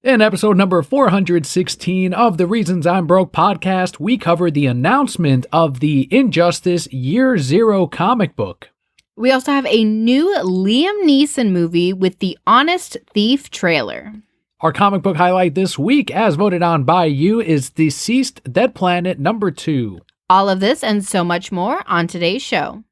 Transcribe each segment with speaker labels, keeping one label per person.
Speaker 1: In episode number 416 of the Reasons I'm Broke podcast, we covered the announcement of the Injustice Year Zero comic book.
Speaker 2: We also have a new Liam Neeson movie with the Honest Thief trailer.
Speaker 1: Our comic book highlight this week, as voted on by you, is DCeased Dead Planet number 2.
Speaker 2: All of this and so much more on today's show.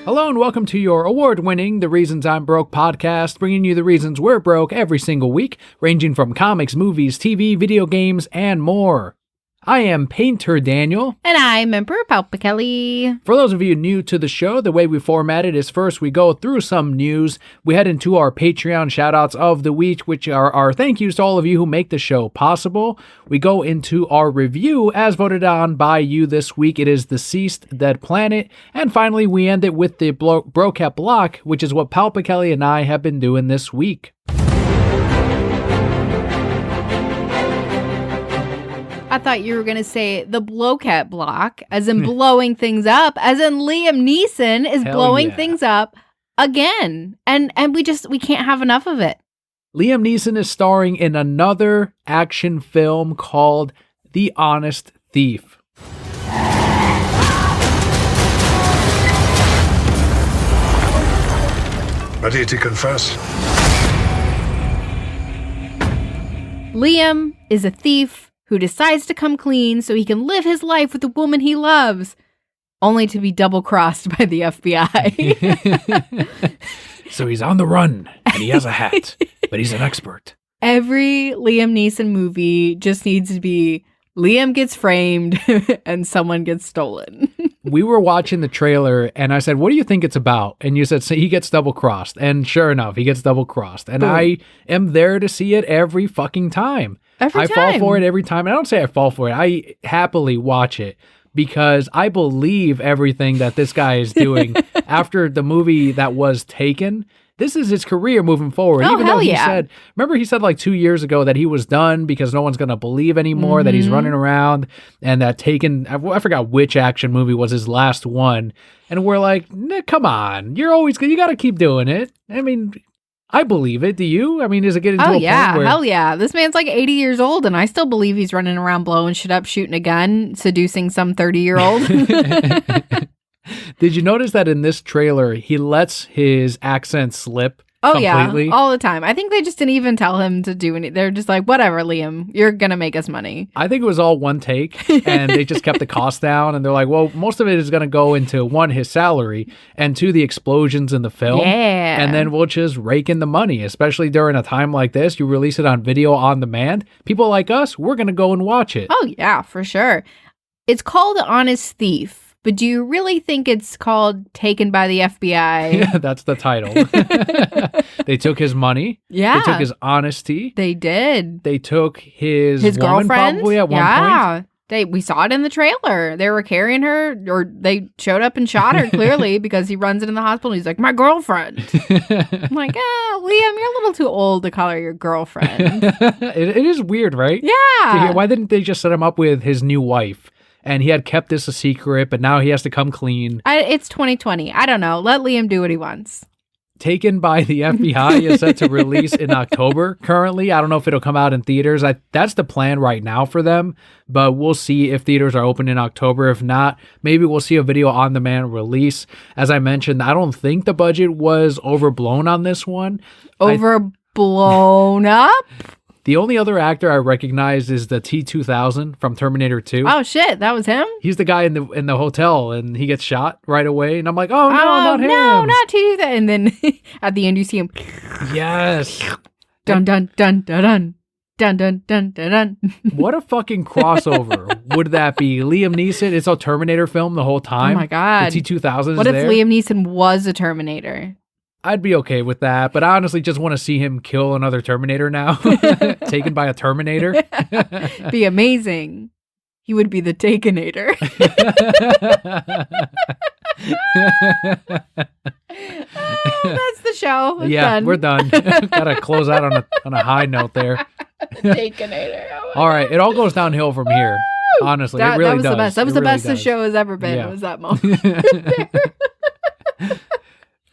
Speaker 1: Hello and welcome to your award-winning The Reasons I'm Broke podcast, bringing you the reasons we're broke every single week, ranging from comics, movies, TV, video games, and more. I am Painter Daniel.
Speaker 2: And I'm Emperor Kelli.
Speaker 1: For those of you new to the show, the way we format it is first we go through some news, we head into our Patreon shoutouts of the week, which are our thank yous to all of you who make the show possible. We go into our review as voted on by you this week. It is DCeased Dead Planet. And finally, we end it with the Brocat Block, which is what Kelli and I have been doing this week.
Speaker 2: I thought you were going to say the Blowcat block, as in blowing things up, as in Liam Neeson is blowing things up again. And we can't have enough of it.
Speaker 1: Liam Neeson is starring in another action film called The Honest Thief.
Speaker 3: Ready to confess?
Speaker 2: Liam is a thief who decides to come clean so he can live his life with the woman he loves, only to be double-crossed by the FBI.
Speaker 1: So he's on the run, and he has a hat, but he's an expert.
Speaker 2: Every Liam Neeson movie just needs to be Liam gets framed and someone gets stolen.
Speaker 1: We were watching the trailer, and I said, what do you think it's about? And you said, so he gets double-crossed. And sure enough, he gets double-crossed. And
Speaker 2: Boom.
Speaker 1: I am there to see it every fucking time. I fall for it every time. I don't say I fall for it. I happily watch it because I believe everything that this guy is doing after the movie that was Taken. This is his career moving forward.
Speaker 2: Oh,
Speaker 1: Even though he
Speaker 2: said,
Speaker 1: remember he said like 2 years ago that he was done because no one's going to believe anymore that he's running around, and that Taken, I forgot which action movie was his last one. And we're like, nah, come on, you got to keep doing it. I mean, I believe it. Do you? I mean, is it getting to a point where...
Speaker 2: Hell yeah. This man's like 80 years old, and I still believe he's running around blowing shit up, shooting a gun, seducing some 30-year-old.
Speaker 1: Did you notice that in this trailer, he lets his accent slip completely?
Speaker 2: Yeah, all the time. I think they just didn't even tell him to do anything. They're just like, whatever, Liam, you're going to make us money.
Speaker 1: I think it was all one take, and they just kept the cost down, and they're like, well, most of it is going to go into, one, his salary, and two, the explosions in the film.
Speaker 2: Yeah.
Speaker 1: And then we'll just rake in the money, especially during a time like this. You release it on video on demand. People like us, we're going to go and watch it.
Speaker 2: Oh, yeah, for sure. It's called Honest Thief. But do you really think it's called Taken by the FBI?
Speaker 1: Yeah, that's the title. They took his money.
Speaker 2: Yeah.
Speaker 1: They took his honesty.
Speaker 2: They did.
Speaker 1: They took his woman
Speaker 2: girlfriend?
Speaker 1: probably at one point.
Speaker 2: We saw it in the trailer. They were carrying her, or they showed up and shot her, clearly, because he runs into the hospital and he's like, my girlfriend. I'm like, Liam, you're a little too old to call her your girlfriend.
Speaker 1: It is weird, right?
Speaker 2: Yeah.
Speaker 1: Why didn't they just set him up with his new wife? And he had kept this a secret, but now he has to come clean.
Speaker 2: It's 2020. I don't know. Let Liam do what he wants.
Speaker 1: Taken by the FBI is set to release in October currently. I don't know if it'll come out in theaters. That's the plan right now for them, but we'll see if theaters are open in October. If not, maybe we'll see a video on demand release. As I mentioned, I don't think the budget was overblown on this one.
Speaker 2: Overblown up?
Speaker 1: The only other actor I recognize is the T-2000 from Terminator 2.
Speaker 2: Oh, shit. That was him?
Speaker 1: He's the guy in the hotel, and he gets shot right away. And I'm like, oh, no, not him.
Speaker 2: No, not T-2000. And then at the end, you see him.
Speaker 1: Yes.
Speaker 2: Dun, dun, dun, dun, dun. Dun, dun, dun, dun, dun.
Speaker 1: What a fucking crossover would that be? Liam Neeson, it's a Terminator film the whole time.
Speaker 2: Oh, my God.
Speaker 1: The T-2000
Speaker 2: What
Speaker 1: is
Speaker 2: if
Speaker 1: there.
Speaker 2: Liam Neeson was a Terminator?
Speaker 1: I'd be okay with that, but I honestly just want to see him kill another Terminator now. Taken by a Terminator.
Speaker 2: Be amazing. He would be the Takenator. That's the show. It's done.
Speaker 1: We're done. Gotta close out on a high note there.
Speaker 2: Baconator. Oh
Speaker 1: all right, it all goes downhill from here. Honestly, it really
Speaker 2: that was
Speaker 1: does.
Speaker 2: the best. That was
Speaker 1: It
Speaker 2: the
Speaker 1: really
Speaker 2: best the
Speaker 1: does.
Speaker 2: show has ever been.
Speaker 1: Yeah.
Speaker 2: Was that moment?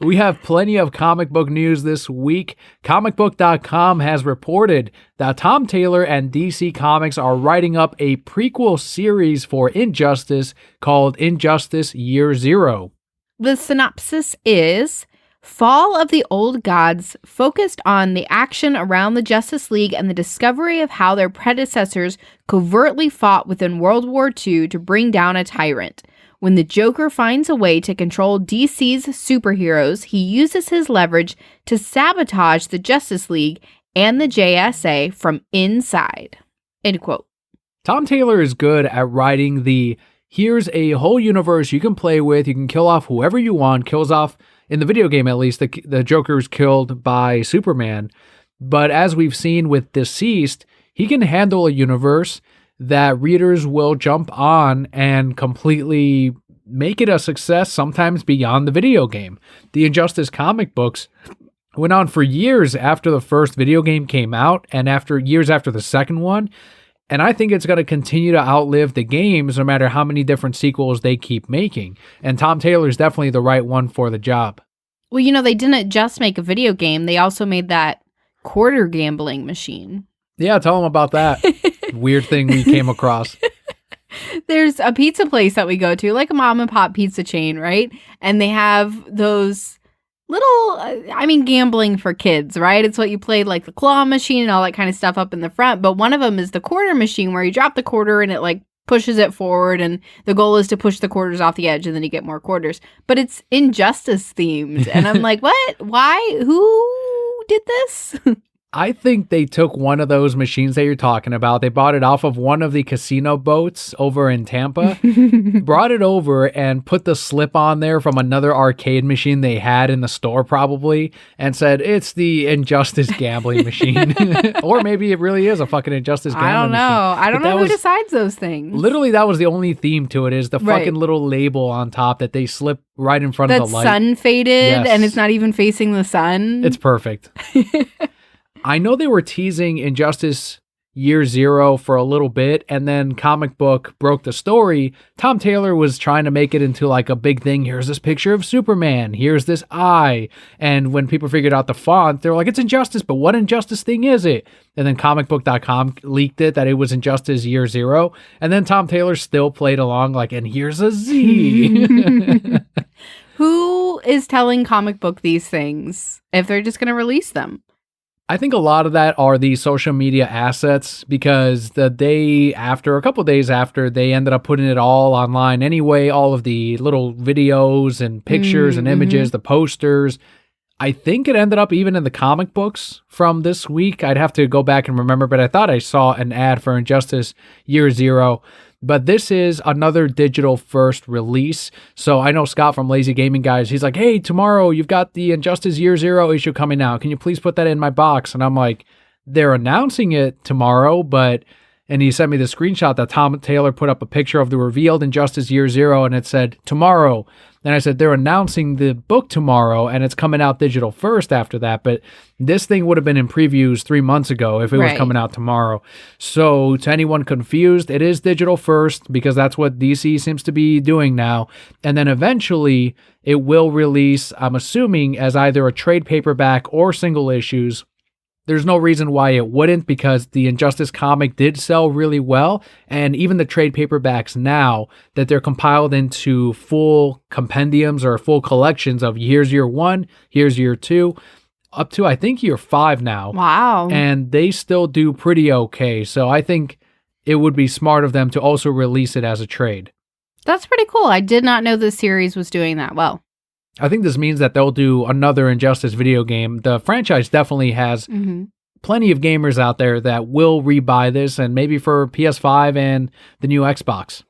Speaker 1: We have plenty of comic book news this week. Comicbook.com has reported that Tom Taylor and DC Comics are writing up a prequel series for Injustice called Injustice Year Zero.
Speaker 2: The synopsis is: Fall of the Old Gods focused on the action around the Justice League and the discovery of how their predecessors covertly fought within World War II to bring down a tyrant. When the Joker finds a way to control DC's superheroes, he uses his leverage to sabotage the Justice League and the JSA from inside. End quote.
Speaker 1: Tom Taylor is good at writing the here's a whole universe you can play with, you can kill off whoever you want, kills off, in the video game at least, the Joker is killed by Superman. But as we've seen with DCeased, he can handle a universe that readers will jump on and completely make it a success, sometimes beyond the video game. The Injustice comic books went on for years after the first video game came out and years after the second one. And I think it's going to continue to outlive the games no matter how many different sequels they keep making. And Tom Taylor is definitely the right one for the job.
Speaker 2: Well, they didn't just make a video game. They also made that quarter gambling machine.
Speaker 1: Yeah, tell them about that weird thing we came across.
Speaker 2: There's a pizza place that we go to, like a mom and pop pizza chain, right? And they have those little, gambling for kids, right? It's what you played, like the claw machine and all that kind of stuff up in the front. But one of them is the quarter machine where you drop the quarter and it like pushes it forward. And the goal is to push the quarters off the edge and then you get more quarters. But it's Injustice themed. And I'm like, what? Why? Who did this?
Speaker 1: I think they took one of those machines that you're talking about. They bought it off of one of the casino boats over in Tampa, brought it over and put the slip on there from another arcade machine they had in the store probably, and said, it's the Injustice gambling machine. Or maybe it really is a fucking Injustice gambling machine.
Speaker 2: I don't know who decides those things.
Speaker 1: Literally, that was the only theme to it, is the fucking little label on top that they slip right in front of the light.
Speaker 2: That's sun faded
Speaker 1: Yes.
Speaker 2: and it's not even facing the sun.
Speaker 1: It's perfect. I know they were teasing Injustice Year Zero for a little bit, and then Comic Book broke the story. Tom Taylor was trying to make it into like a big thing. Here's this picture of Superman. Here's this eye. And when people figured out the font, they were like, it's Injustice, but what Injustice thing is it? And then comicbook.com leaked it that it was Injustice Year Zero. And then Tom Taylor still played along like, and here's a Z.
Speaker 2: Who is telling Comic Book these things if they're just going to release them?
Speaker 1: I think a lot of that are the social media assets, because a couple days after, they ended up putting it all online anyway, all of the little videos and pictures and images, the posters. I think it ended up even in the comic books from this week. I'd have to go back and remember, but I thought I saw an ad for Injustice Year Zero. But this is another digital first release. So I know Scott from Lazy Gaming Guys, he's like, hey, tomorrow you've got the Injustice Year Zero issue coming out. Can you please put that in my box? And I'm like, they're announcing it tomorrow, and he sent me the screenshot that Tom Taylor put up a picture of the revealed Injustice Year Zero, and it said tomorrow. And I said, they're announcing the book tomorrow, and it's coming out digital first after that. But this thing would have been in previews 3 months ago if it was coming out tomorrow. So to anyone confused, it is digital first, because that's what DC seems to be doing now. And then eventually it will release, I'm assuming, as either a trade paperback or single issues. There's no reason why it wouldn't, because the Injustice comic did sell really well, and even the trade paperbacks now, that they're compiled into full compendiums or full collections of here's year 1, here's year 2, up to I think year 5 now.
Speaker 2: Wow.
Speaker 1: And they still do pretty okay, so I think it would be smart of them to also release it as a trade.
Speaker 2: That's pretty cool. I did not know the series was doing that well.
Speaker 1: I think this means that they'll do another Injustice video game. The franchise definitely has plenty of gamers out there that will rebuy this, and maybe for PS5 and the new Xbox.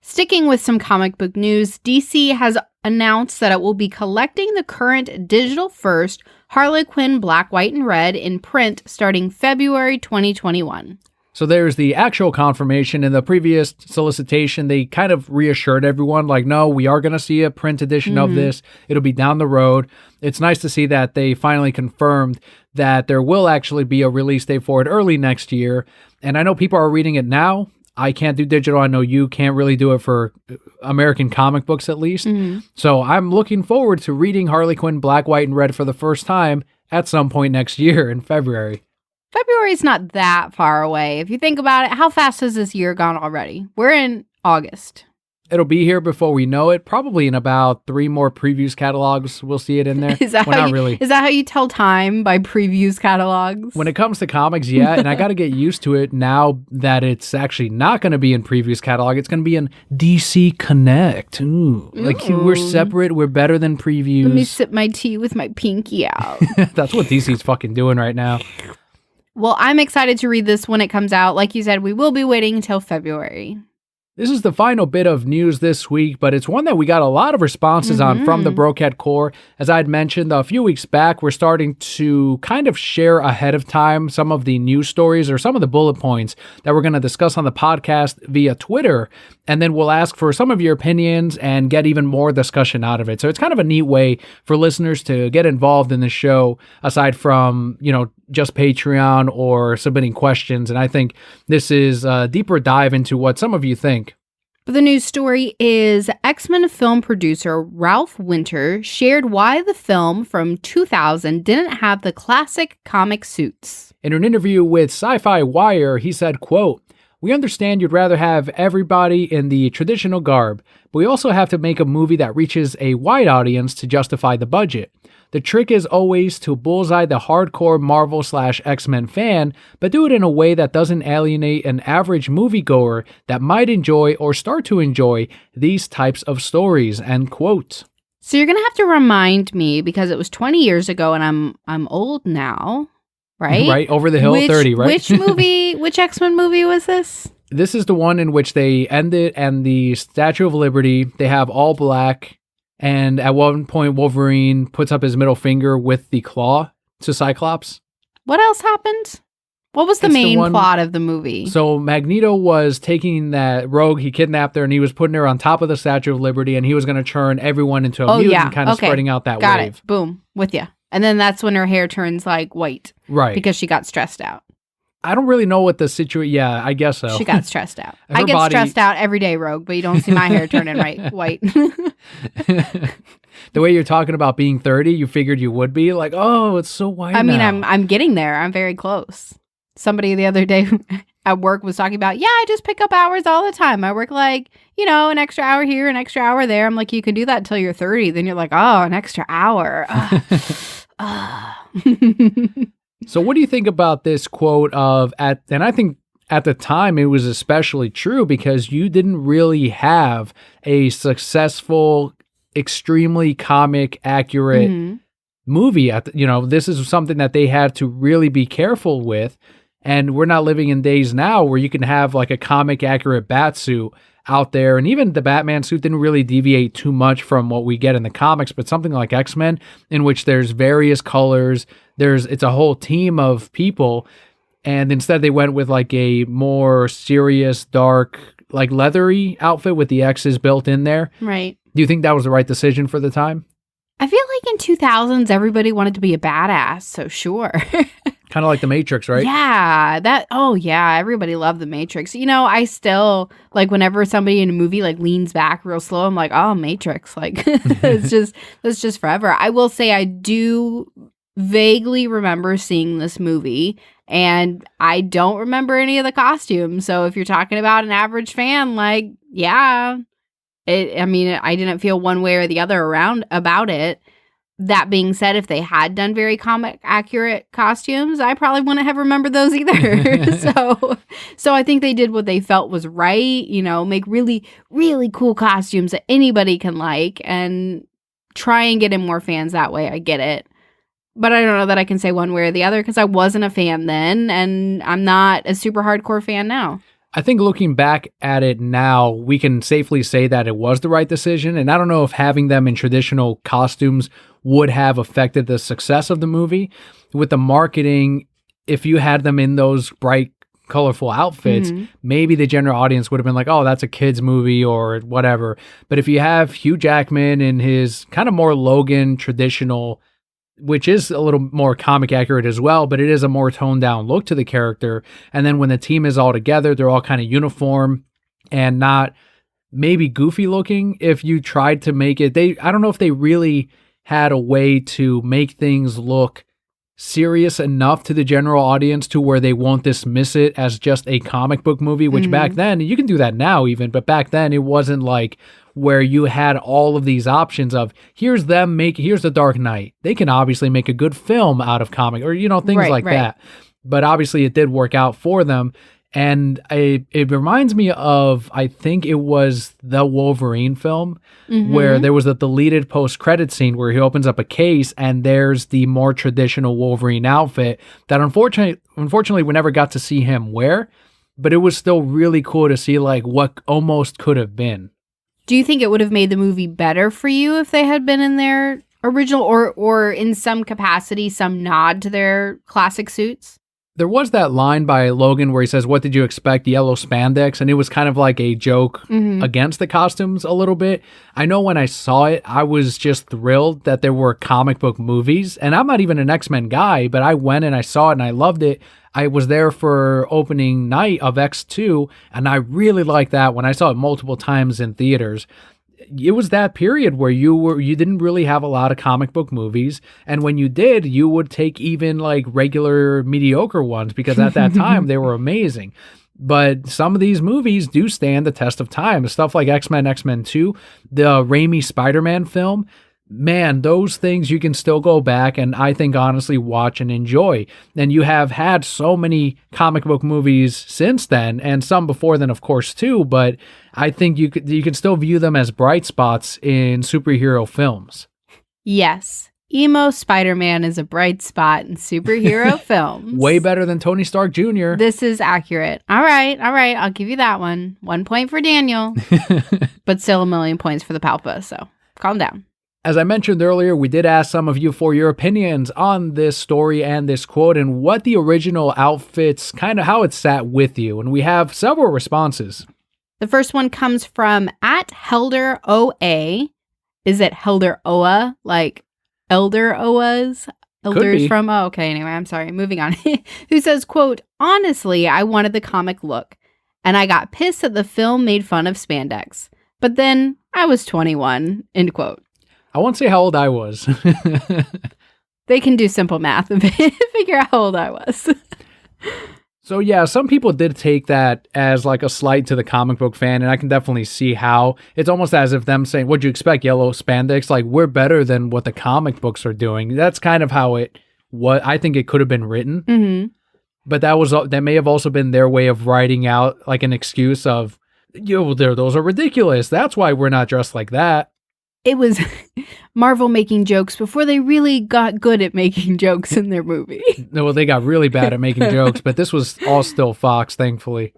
Speaker 2: Sticking with some comic book news, DC has announced that it will be collecting the current digital first Harley Quinn Black, White, and Red in print starting February 2021.
Speaker 1: So there's the actual confirmation. In the previous solicitation, they kind of reassured everyone, like, no, we are going to see a print edition of this. It'll be down the road. It's nice to see that they finally confirmed that there will actually be a release date for it early next year. And I know people are reading it now. I can't do digital. I know you can't really do it for American comic books, at least. So I'm looking forward to reading Harley Quinn Black, White, and Red for the first time at some point next year in February.
Speaker 2: February's not that far away. If you think about it, how fast has this year gone already? We're in August.
Speaker 1: It'll be here before we know it. Probably in about 3 more previews catalogs, we'll see it in there.
Speaker 2: Is that how you tell time, by previews catalogs?
Speaker 1: When it comes to comics, yeah. And I got to get used to it now that it's actually not going to be in previews catalog. It's going to be in DC Connect. Ooh. Like, we're separate. We're better than previews.
Speaker 2: Let me sip my tea with my pinky out.
Speaker 1: That's what DC's fucking doing right now.
Speaker 2: Well, I'm excited to read this when it comes out. Like you said, we will be waiting until February.
Speaker 1: This is the final bit of news this week, but it's one that we got a lot of responses on from the Brocat Core. As I had mentioned a few weeks back, we're starting to kind of share ahead of time some of the news stories or some of the bullet points that we're going to discuss on the podcast via Twitter. And then we'll ask for some of your opinions and get even more discussion out of it. So it's kind of a neat way for listeners to get involved in the show, aside from, just Patreon or submitting questions. And I think this is a deeper dive into what some of you think.
Speaker 2: But the news story is X-Men film producer Ralph Winter shared why the film from 2000 didn't have the classic comic suits.
Speaker 1: In an interview with Sci-Fi Wire, he said, quote, "We understand you'd rather have everybody in the traditional garb, but we also have to make a movie that reaches a wide audience to justify the budget. The trick is always to bullseye the hardcore Marvel/X-Men fan, but do it in a way that doesn't alienate an average moviegoer that might enjoy or start to enjoy these types of stories," end quote.
Speaker 2: So you're going to have to remind me, because it was 20 years ago and I'm old now, right?
Speaker 1: Right, over the hill, 30, right?
Speaker 2: Which X-Men movie was this?
Speaker 1: This is the one in which they end it and the Statue of Liberty, they have all black. And at one point, Wolverine puts up his middle finger with the claw to Cyclops.
Speaker 2: What else happened? What was the main plot of the movie?
Speaker 1: So Magneto was taking that Rogue, he kidnapped her, and he was putting her on top of the Statue of Liberty, and he was going to turn everyone into a mutant, kind of spreading out that wave.
Speaker 2: Got it. Boom. With you. And then that's when her hair turns like white.
Speaker 1: Right.
Speaker 2: Because she got stressed out.
Speaker 1: I don't really know what the situation... Yeah, I guess so.
Speaker 2: She got stressed out. I get stressed out every day, Rogue, but you don't see my hair turning white.
Speaker 1: The way you're talking about being 30, you figured you would be like, oh, it's so white now.
Speaker 2: I'm getting there. I'm very close. Somebody the other day at work was talking about, I just pick up hours all the time. I work like, an extra hour here, an extra hour there. I'm like, you can do that until you're 30. Then you're like, oh, an extra hour.
Speaker 1: So what do you think about this quote of, and I think at the time it was especially true because you didn't really have a successful, extremely comic accurate movie. This is something that they had to really be careful with. And we're not living in days now where you can have like a comic accurate bat suit out there. And even the Batman suit didn't really deviate too much from what we get in the comics, but something like X-Men, in which there's various colors, it's a whole team of people. And instead they went with like a more serious, dark, like leathery outfit with the X's built in there.
Speaker 2: Right.
Speaker 1: Do you think that was the right decision for the time?
Speaker 2: I feel like in 2000s, everybody wanted to be a badass, so sure.
Speaker 1: Kind of like The Matrix, right?
Speaker 2: Yeah. Everybody loved The Matrix. I still, like, whenever somebody in a movie, like, leans back real slow, I'm like, oh, Matrix. Like, it's just forever. I will say I do vaguely remember seeing this movie, and I don't remember any of the costumes. So if you're talking about an average fan, like, yeah. I didn't feel one way or the other about it. That being said, if they had done very comic accurate costumes, I probably wouldn't have remembered those either. So I think they did what they felt was right, make really, really cool costumes that anybody can like and try and get in more fans that way. I get it. But I don't know that I can say one way or the other because I wasn't a fan then and I'm not a super hardcore fan now.
Speaker 1: I think looking back at it now, we can safely say that it was the right decision. And I don't know if having them in traditional costumes would have affected the success of the movie. With the marketing, if you had them in those bright colorful outfits, maybe the general audience would have been like, oh, that's a kid's movie or whatever. But if you have Hugh Jackman in his kind of more Logan traditional, which is a little more comic accurate as well, but it is a more toned down look to the character. And then when the team is all together, they're all kind of uniform and not maybe goofy looking. If you tried to make it, I don't know if they really had a way to make things look serious enough to the general audience to where they won't dismiss it as just a comic book movie, which back then, you can do that now even, but back then it wasn't like where you had all of these options of here's the Dark Knight. They can obviously make a good film out of comic or, things like that. But obviously it did work out for them. And it reminds me of, I think it was the Wolverine film where there was a deleted post-credit scene where he opens up a case and there's the more traditional Wolverine outfit that unfortunately we never got to see him wear, but it was still really cool to see like what almost could have been.
Speaker 2: Do you think it would have made the movie better for you if they had been in their original or in some capacity, some nod to their classic suits?
Speaker 1: There was that line by Logan where he says, "What did you expect? Yellow spandex?" And it was kind of like a joke against the costumes a little bit. I know when I saw it, I was just thrilled that there were comic book movies. And I'm not even an X-Men guy, but I went and I saw it and I loved it. I was there for opening night of X2, and I really liked that when I saw it multiple times in theaters. It was that period where you didn't really have a lot of comic book movies, and when you did, you would take even like regular mediocre ones because at that time they were amazing. But some of these movies do stand the test of time. Stuff like X-Men, X-Men 2, the Raimi Spider-Man film. Man, those things you can still go back and I think honestly watch and enjoy. And you have had so many comic book movies since then, and some before then, of course, too. But I think you can still view them as bright spots in superhero films.
Speaker 2: Yes. Emo Spider-Man is a bright spot in superhero films.
Speaker 1: Way better than Tony Stark Jr.
Speaker 2: This is accurate. All right. I'll give you that one. 1 point for Daniel, but still 1,000,000 points for the Palpa. So calm down.
Speaker 1: As I mentioned earlier, we did ask some of you for your opinions on this story and this quote and what the original outfits, kind of how it sat with you. And we have several responses.
Speaker 2: The first one comes from @HelderOA. Is it Helder Oa? Like Elder Oas? Elders from? Oh, okay. Anyway, I'm sorry. Moving on. Who says, quote, "Honestly, I wanted the comic look, and I got pissed that the film made fun of spandex. But then I was 21, end quote.
Speaker 1: I won't say how old I was.
Speaker 2: They can do simple math and figure out how old I was.
Speaker 1: So yeah, some people did take that as like a slight to the comic book fan, and I can definitely see how. It's almost as if them saying, "What'd you expect, yellow spandex?" Like, we're better than what the comic books are doing. That's kind of how I think it could have been written.
Speaker 2: Mm-hmm.
Speaker 1: But that may have also been their way of writing out like an excuse of, those are ridiculous. That's why we're not dressed like that.
Speaker 2: It was Marvel making jokes before they really got good at making jokes in their movie.
Speaker 1: No, well, they got really bad at making jokes, but this was all still Fox, thankfully.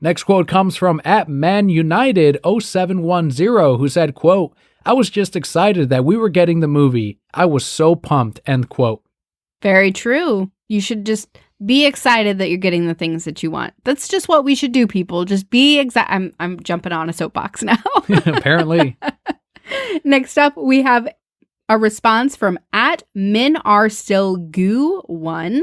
Speaker 1: Next quote comes from @ManUnited0710, who said, quote, "I was just excited that we were getting the movie. I was so pumped," end quote.
Speaker 2: Very true. You should just be excited that you're getting the things that you want. That's just what we should do, people. Just be excited. I'm jumping on a soapbox now.
Speaker 1: Apparently.
Speaker 2: Next up, we have a response from @MenAreStillGoo1,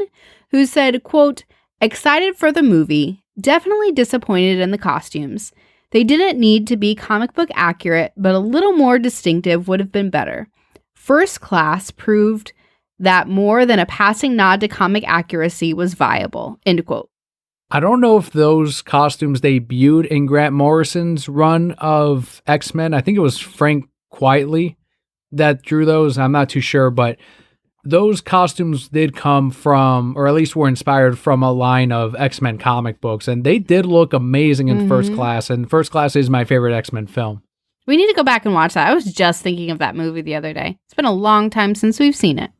Speaker 2: who said, quote, "Excited for the movie. Definitely disappointed in the costumes. They didn't need to be comic book accurate, but a little more distinctive would have been better. First Class proved that more than a passing nod to comic accuracy was viable," end quote.
Speaker 1: I don't know if those costumes debuted in Grant Morrison's run of X-Men. I think it was Frank Quietly that drew those. I'm not too sure, but those costumes did come from, or at least were inspired from, a line of X-Men comic books, and they did look amazing in First Class, and First Class is my favorite X-Men film.
Speaker 2: We need to go back and watch that. I was just thinking of that movie the other day. It's been a long time since we've seen it.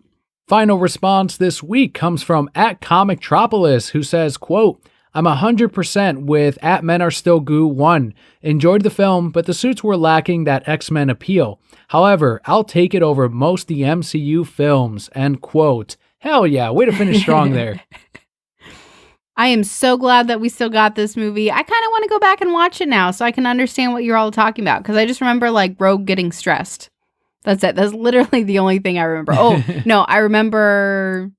Speaker 1: Final response this week comes from @ComicTropolis, who says, quote, "I'm 100% with @MenAreStillGoo1. Enjoyed the film, but the suits were lacking that X-Men appeal. However, I'll take it over most of the MCU films," end quote. Hell yeah, way to finish strong there.
Speaker 2: I am so glad that we still got this movie. I kind of want to go back and watch it now so I can understand what you're all talking about. Because I just remember like Rogue getting stressed. That's it. That's literally the only thing I remember. Oh, no, I remember,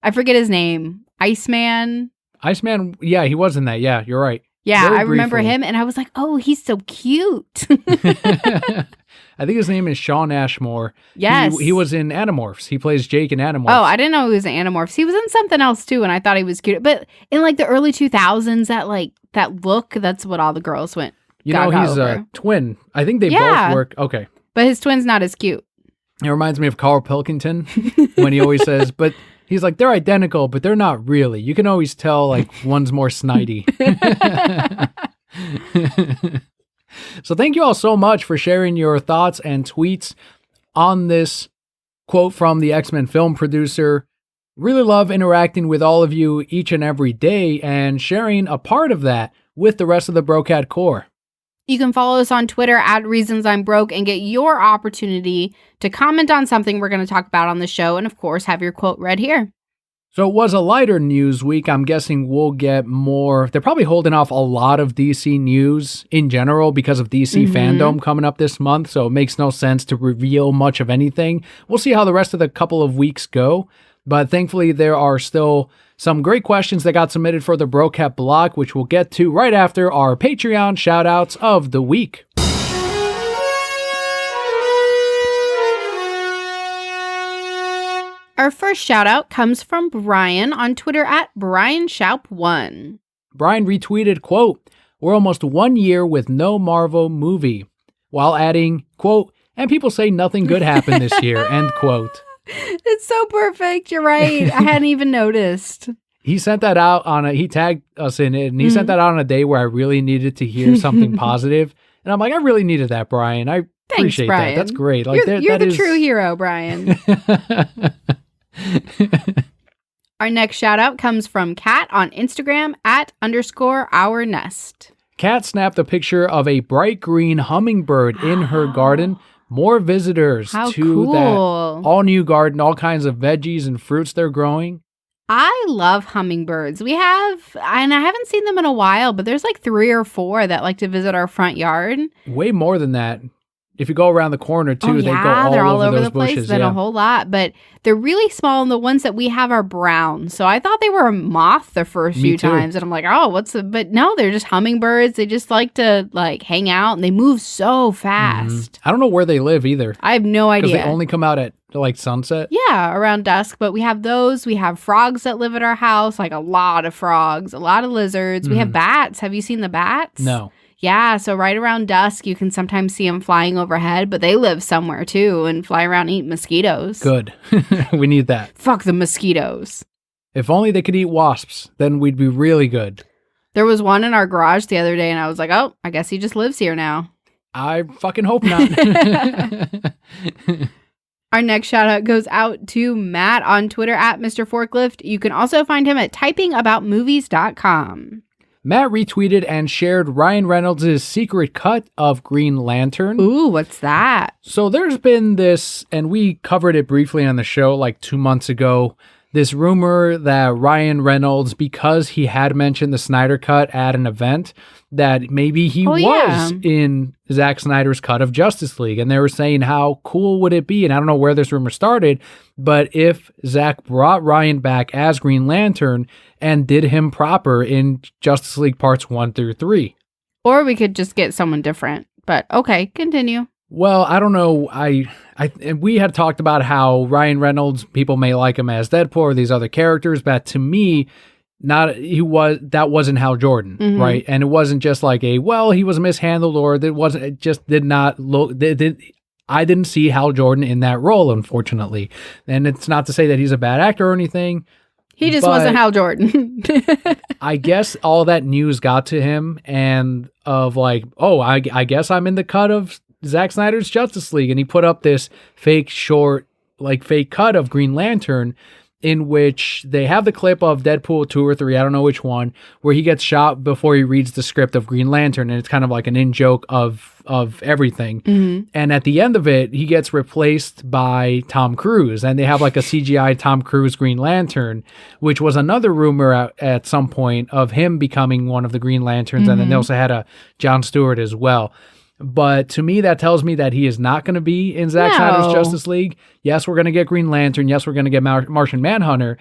Speaker 2: I forget his name. Iceman.
Speaker 1: Iceman, yeah, he was in that. Yeah, you're right.
Speaker 2: Yeah,
Speaker 1: Very
Speaker 2: I remember
Speaker 1: briefly.
Speaker 2: him and I was like, oh, he's so cute.
Speaker 1: I think his name is Sean Ashmore.
Speaker 2: Yes.
Speaker 1: He was in Animorphs. He plays Jake in Animorphs.
Speaker 2: Oh, I didn't know he was in Animorphs. He was in something else too, and I thought he was cute. But in like the early 2000s, that look, that's what all the girls went.
Speaker 1: You know, he's a twin. I think they both work. Okay.
Speaker 2: But his twin's not as cute.
Speaker 1: It reminds me of Carl Pilkington when he always says, but he's like, they're identical, but they're not really. You can always tell like one's more snidey. So thank you all so much for sharing your thoughts and tweets on this quote from the X-Men film producer. Really love interacting with all of you each and every day and sharing a part of that with the rest of the Brocat Corps.
Speaker 2: You can follow us on Twitter at Reasons I'm Broke and get your opportunity to comment on something we're going to talk about on the show and, of course, have your quote read here.
Speaker 1: So it was a lighter news week. I'm guessing we'll get more. They're probably holding off a lot of DC news in general because of DC fandom coming up this month. So it makes no sense to reveal much of anything. We'll see how the rest of the couple of weeks go. But thankfully, there are still some great questions that got submitted for the Brocat block, which we'll get to right after our Patreon shoutouts of the week.
Speaker 2: Our first shout out comes from Brian on Twitter at BrianShaup1.
Speaker 1: Brian retweeted, quote, "We're almost 1 year with no Marvel movie," while adding, quote, "and people say nothing good happened this year," end quote.
Speaker 2: It's so perfect. You're right. I hadn't even noticed.
Speaker 1: He sent that out he tagged us in it, and he sent that out on a day where I really needed to hear something positive. And I'm like, I really needed that, Brian. I appreciate
Speaker 2: Brian.
Speaker 1: that. That's great. Like
Speaker 2: You're the true hero, Brian. Our next shout out comes from Kat on Instagram at _OurNest.
Speaker 1: Kat snapped a picture of a bright green hummingbird in her garden. More visitors to that all new garden, all kinds of veggies and fruits they're growing.
Speaker 2: I love hummingbirds. We have, and I haven't seen them in a while, but there's like 3 or 4 that like to visit our front yard.
Speaker 1: Way more than that. If you go around the corner too, they go
Speaker 2: they're all over
Speaker 1: those
Speaker 2: the place.
Speaker 1: bushes.
Speaker 2: Then a whole lot, but they're really small, and the ones that we have are brown. So I thought they were a moth the first few times, and I'm like, oh, but no, they're just hummingbirds. They just like to like hang out, and they move so fast.
Speaker 1: I don't know where they live either.
Speaker 2: I have no idea.
Speaker 1: Because they only come out at like sunset.
Speaker 2: Yeah, around dusk. But we have those. We have frogs that live at our house, like a lot of frogs, a lot of lizards. We have bats. Have you seen the bats?
Speaker 1: No.
Speaker 2: Yeah, so right around dusk, you can sometimes see them flying overhead, but they live somewhere too and fly around and eat mosquitoes.
Speaker 1: Good. We need that.
Speaker 2: Fuck the mosquitoes.
Speaker 1: If only they could eat wasps, then we'd be really good.
Speaker 2: There was one in our garage the other day, and I was like, oh, I guess he just lives here now.
Speaker 1: I fucking hope not.
Speaker 2: Our next shout out goes out to Matt on Twitter at Mr. Forklift. You can also find him at typingaboutmovies.com.
Speaker 1: Matt retweeted and shared Ryan Reynolds' secret cut of Green Lantern.
Speaker 2: Ooh, what's that?
Speaker 1: So there's been this, and we covered it briefly on the show like 2 months ago, this rumor that Ryan Reynolds, because he had mentioned the Snyder Cut at an event, that maybe he was in Zack Snyder's cut of Justice League. And they were saying how cool would it be, and I don't know where this rumor started, but if Zack brought Ryan back as Green Lantern and did him proper in Justice League parts 1 through 3.
Speaker 2: Or we could just get someone different. But okay, continue.
Speaker 1: Well, I don't know. We had talked about how Ryan Reynolds, people may like him as Deadpool or these other characters, but to me, that wasn't Hal Jordan, right? And it wasn't just like he was mishandled, or it just did not look. I didn't see Hal Jordan in that role, unfortunately. And it's not to say that he's a bad actor or anything.
Speaker 2: He just wasn't Hal Jordan.
Speaker 1: I guess all that news got to him, and of like, I guess I'm in the cut of Zack Snyder's Justice League, and he put up this fake cut of Green Lantern, in which they have the clip of Deadpool 2 or 3, I don't know which one, where he gets shot before he reads the script of Green Lantern, and it's kind of like an in-joke of everything. And at the end of it, he gets replaced by Tom Cruise, and they have like a CGI Tom Cruise Green Lantern, which was another rumor at some point of him becoming one of the Green Lanterns, and then they also had a Jon Stewart as well. But to me, that tells me that he is not going to be in Zack Snyder's Justice League. Yes, we're going to get Green Lantern. Yes, we're going to get Martian Manhunter.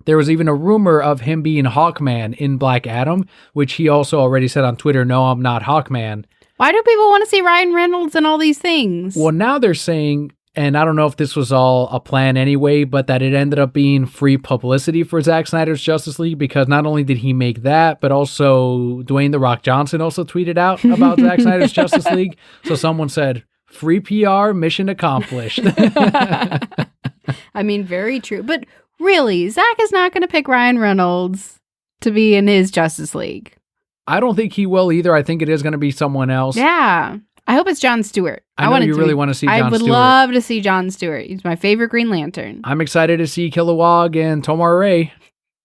Speaker 1: There was even a rumor of him being Hawkman in Black Adam, which he also already said on Twitter, no, I'm not Hawkman.
Speaker 2: Why do people want to see Ryan Reynolds and all these things?
Speaker 1: Well, now they're saying, and I don't know if this was all a plan anyway, but that it ended up being free publicity for Zack Snyder's Justice League, because not only did he make that, but also Dwayne "The Rock" Johnson also tweeted out about Zack Snyder's Justice League. So someone said, free PR, mission accomplished.
Speaker 2: I mean, very true. But really, Zack is not going to pick Ryan Reynolds to be in his Justice League.
Speaker 1: I don't think he will either. I think it is going to be someone else.
Speaker 2: Yeah. I hope it's Jon Stewart.
Speaker 1: I know you really want to see Jon Stewart.
Speaker 2: I would love to see Jon Stewart. He's my favorite Green Lantern.
Speaker 1: I'm excited to see Kilowog and Tomar Ray.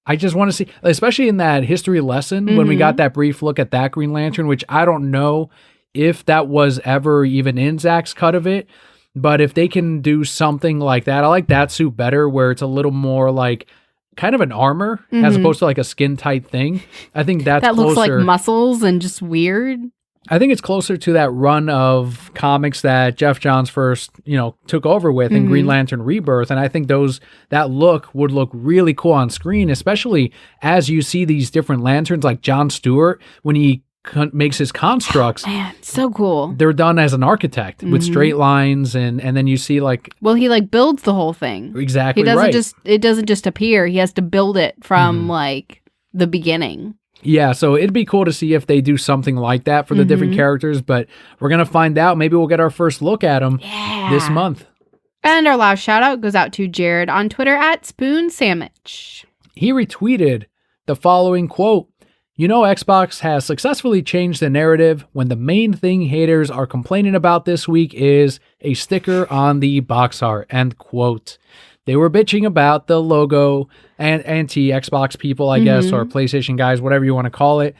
Speaker 1: I just want to see, especially in that history lesson, when we got that brief look at that Green Lantern, which I don't know if that was ever even in Zack's cut of it. But if they can do something like that, I like that suit better, where it's a little more like kind of an armor as opposed to like a skin tight thing. I think that
Speaker 2: looks like muscles and just weird.
Speaker 1: I think it's closer to that run of comics that Jeff Johns first, took over with in Green Lantern Rebirth. And I think that look would look really cool on screen, especially as you see these different lanterns like Jon Stewart, when he makes his constructs.
Speaker 2: Oh, man, so cool.
Speaker 1: They're done as an architect with straight lines, and then you see like...
Speaker 2: Well, he like builds the whole thing.
Speaker 1: Exactly,
Speaker 2: he doesn't
Speaker 1: right.
Speaker 2: It doesn't just appear. He has to build it from like the beginning.
Speaker 1: Yeah, so it'd be cool to see if they do something like that for the different characters, but we're going to find out. Maybe we'll get our first look at them this month.
Speaker 2: And our last shout out goes out to Jared on Twitter at Spoon Sandwich.
Speaker 1: He retweeted the following quote, Xbox has successfully changed the narrative when the main thing haters are complaining about this week is a sticker on the box art, end quote. They were bitching about the logo and anti-Xbox people, I guess, or PlayStation guys, whatever you want to call it.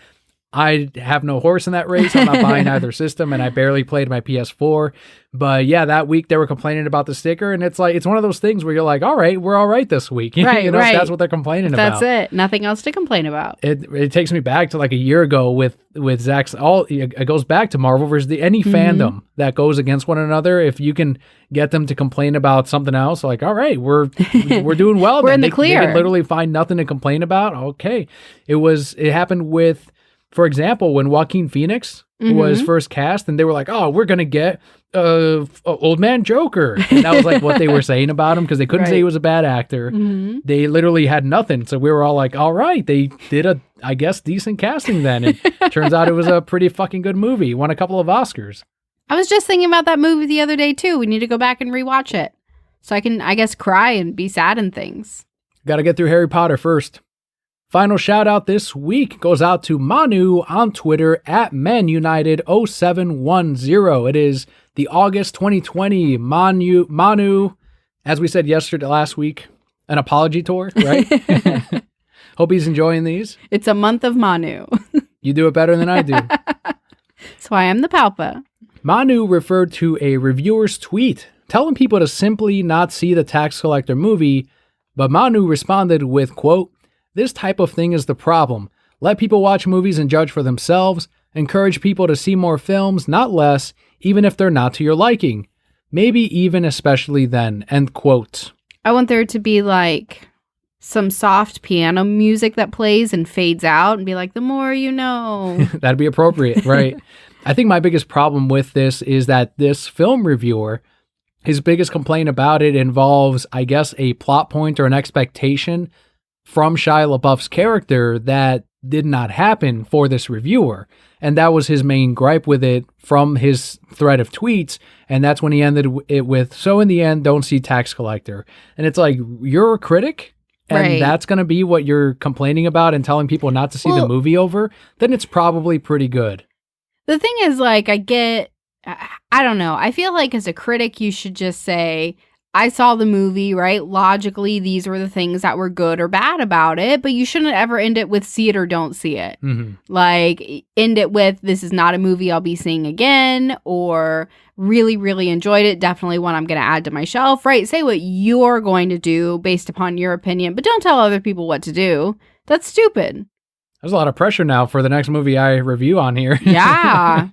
Speaker 1: I have no horse in that race. I'm not buying either system, and I barely played my PS4. But yeah, that week they were complaining about the sticker, and it's one of those things where you're like, all right, we're all right this week.
Speaker 2: Right,
Speaker 1: right. That's what they're complaining about.
Speaker 2: That's it. Nothing else to complain about.
Speaker 1: It takes me back to like a year ago with Zack's. It goes back to Marvel versus any fandom that goes against one another. If you can get them to complain about something else, like, all right, we're doing well.
Speaker 2: We're in the clear.
Speaker 1: They can literally find nothing to complain about. Okay, it happened with. For example, when Joaquin Phoenix was first cast, and they were like, "Oh, we're gonna get old man Joker," and that was like what they were saying about him, because they couldn't say he was a bad actor. They literally had nothing, so we were all like, "All right, they did I guess decent casting then." And turns out it was a pretty fucking good movie. Won a couple of Oscars.
Speaker 2: I was just thinking about that movie the other day too. We need to go back and rewatch it, so I can, I guess, cry and be sad and things.
Speaker 1: Got to get through Harry Potter first. Final shout out this week goes out to Manu on Twitter at ManUnited0710. It is the August 2020 Manu, as we said last week, an apology tour, right? Hope he's enjoying these.
Speaker 2: It's a month of Manu.
Speaker 1: You do it better than I do.
Speaker 2: That's why I'm the Palpa.
Speaker 1: Manu referred to a reviewer's tweet telling people to simply not see the Tax Collector movie, but Manu responded with, quote, "This type of thing is the problem. Let people watch movies and judge for themselves. Encourage people to see more films, not less, even if they're not to your liking. Maybe even especially then," end quote.
Speaker 2: I want there to be like some soft piano music that plays and fades out and be like, the more you know.
Speaker 1: That'd be appropriate, right? I think my biggest problem with this is that this film reviewer, his biggest complaint about it involves, I guess, a plot point or an expectation from Shia LaBeouf's character that did not happen for this reviewer. And that was his main gripe with it from his thread of tweets. And that's when he ended it with, "So in the end, don't see Tax Collector." And it's like, you're a critic? And that's going to be what you're complaining about and telling people not to see the movie over? Then it's probably pretty good.
Speaker 2: The thing is, like, I don't know. I feel like as a critic, you should just say, I saw the movie, right? Logically, these were the things that were good or bad about it, but you shouldn't ever end it with see it or don't see it.
Speaker 1: Mm-hmm.
Speaker 2: Like, end it with, this is not a movie I'll be seeing again, or really, really enjoyed it. Definitely one I'm going to add to my shelf, right? Say what you're going to do based upon your opinion, but don't tell other people what to do. That's stupid.
Speaker 1: There's a lot of pressure now for the next movie I review on here.
Speaker 2: Yeah.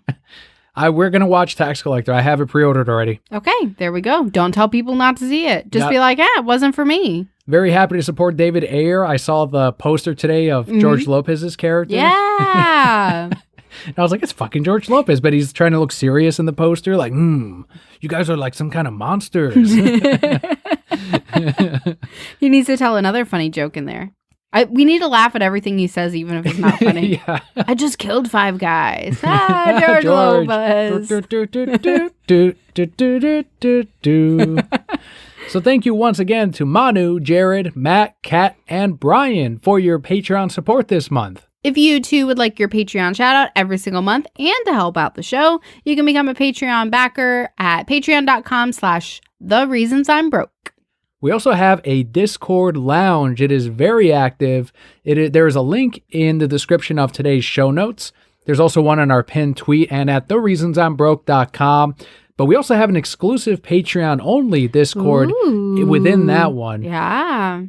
Speaker 1: We're going to watch Tax Collector. I have it pre-ordered already.
Speaker 2: Okay, there we go. Don't tell people not to see it. Just be like, it wasn't for me.
Speaker 1: Very happy to support David Ayer. I saw the poster today of George Lopez's character.
Speaker 2: Yeah.
Speaker 1: And I was like, it's fucking George Lopez, but he's trying to look serious in the poster. Like, you guys are like some kind of monsters.
Speaker 2: He needs to tell another funny joke in there. We need to laugh at everything he says, even if it's not funny.
Speaker 1: Yeah.
Speaker 2: I just killed 5 guys. George Lopez.
Speaker 1: So thank you once again to Manu, Jared, Matt, Kat, and Brian for your Patreon support this month.
Speaker 2: If you too would like your Patreon shout out every single month and to help out the show, you can become a Patreon backer at patreon.com/thereasonsimebroke.
Speaker 1: We also have a Discord lounge. It is very active. There is a link in the description of today's show notes. There's also one on our pinned tweet and at thereasonsimbroke.com. But we also have an exclusive Patreon-only Discord within that one.
Speaker 2: Yeah.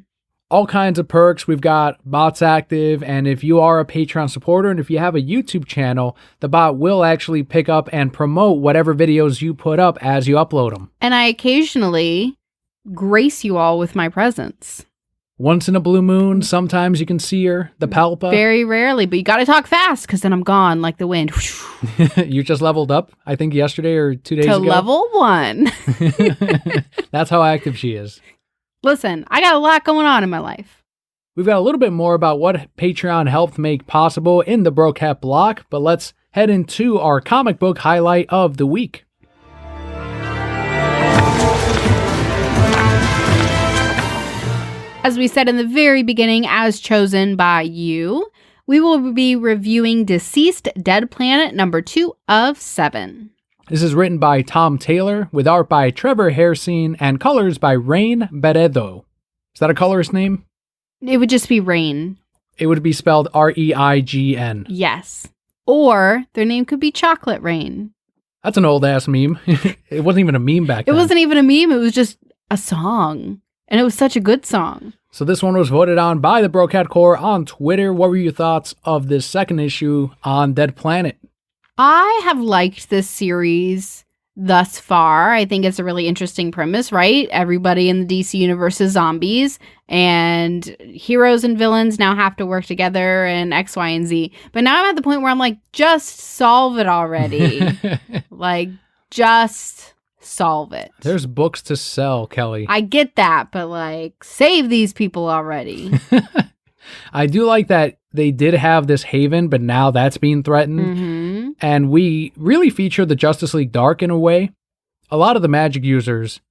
Speaker 1: All kinds of perks. We've got bots active, and if you are a Patreon supporter and if you have a YouTube channel, the bot will actually pick up and promote whatever videos you put up as you upload them.
Speaker 2: And I occasionally grace you all with my presence.
Speaker 1: Once in a blue moon, sometimes you can see her, the Palpa.
Speaker 2: Very rarely, but you got to talk fast because then I'm gone like the wind.
Speaker 1: You just leveled up, I think yesterday or 2 days ago.
Speaker 2: To level 1.
Speaker 1: That's how active she is.
Speaker 2: Listen, I got a lot going on in my life.
Speaker 1: We've got a little bit more about what Patreon helped make possible in the Brocat block, but let's head into our comic book highlight of the week.
Speaker 2: As we said in the very beginning, as chosen by you, we will be reviewing DCeased Dead Planet number 2 of 7.
Speaker 1: This is written by Tom Taylor, with art by Trevor Hairsine, and colors by Rain Beredo. Is that a colorist name?
Speaker 2: It would just be Rain.
Speaker 1: It would be spelled R-E-I-G-N.
Speaker 2: Yes. Or their name could be Chocolate Rain.
Speaker 1: That's an old-ass meme. It wasn't even a meme back then.
Speaker 2: It wasn't even a meme. It was just a song. And it was such a good song.
Speaker 1: So this one was voted on by the Brocat Corps on Twitter. What were your thoughts of this second issue on Dead Planet?
Speaker 2: I have liked this series thus far. I think it's a really interesting premise, right? Everybody in the DC universe is zombies, and heroes and villains now have to work together and X, Y, and Z. But now I'm at the point where I'm like, just solve it already. Just solve it.
Speaker 1: There's books to sell, Kelly.
Speaker 2: I get that, but save these people already.
Speaker 1: I do like that they did have this haven, but now that's being threatened.
Speaker 2: Mm-hmm.
Speaker 1: And we really feature the Justice League Dark in a way. A lot of the magic users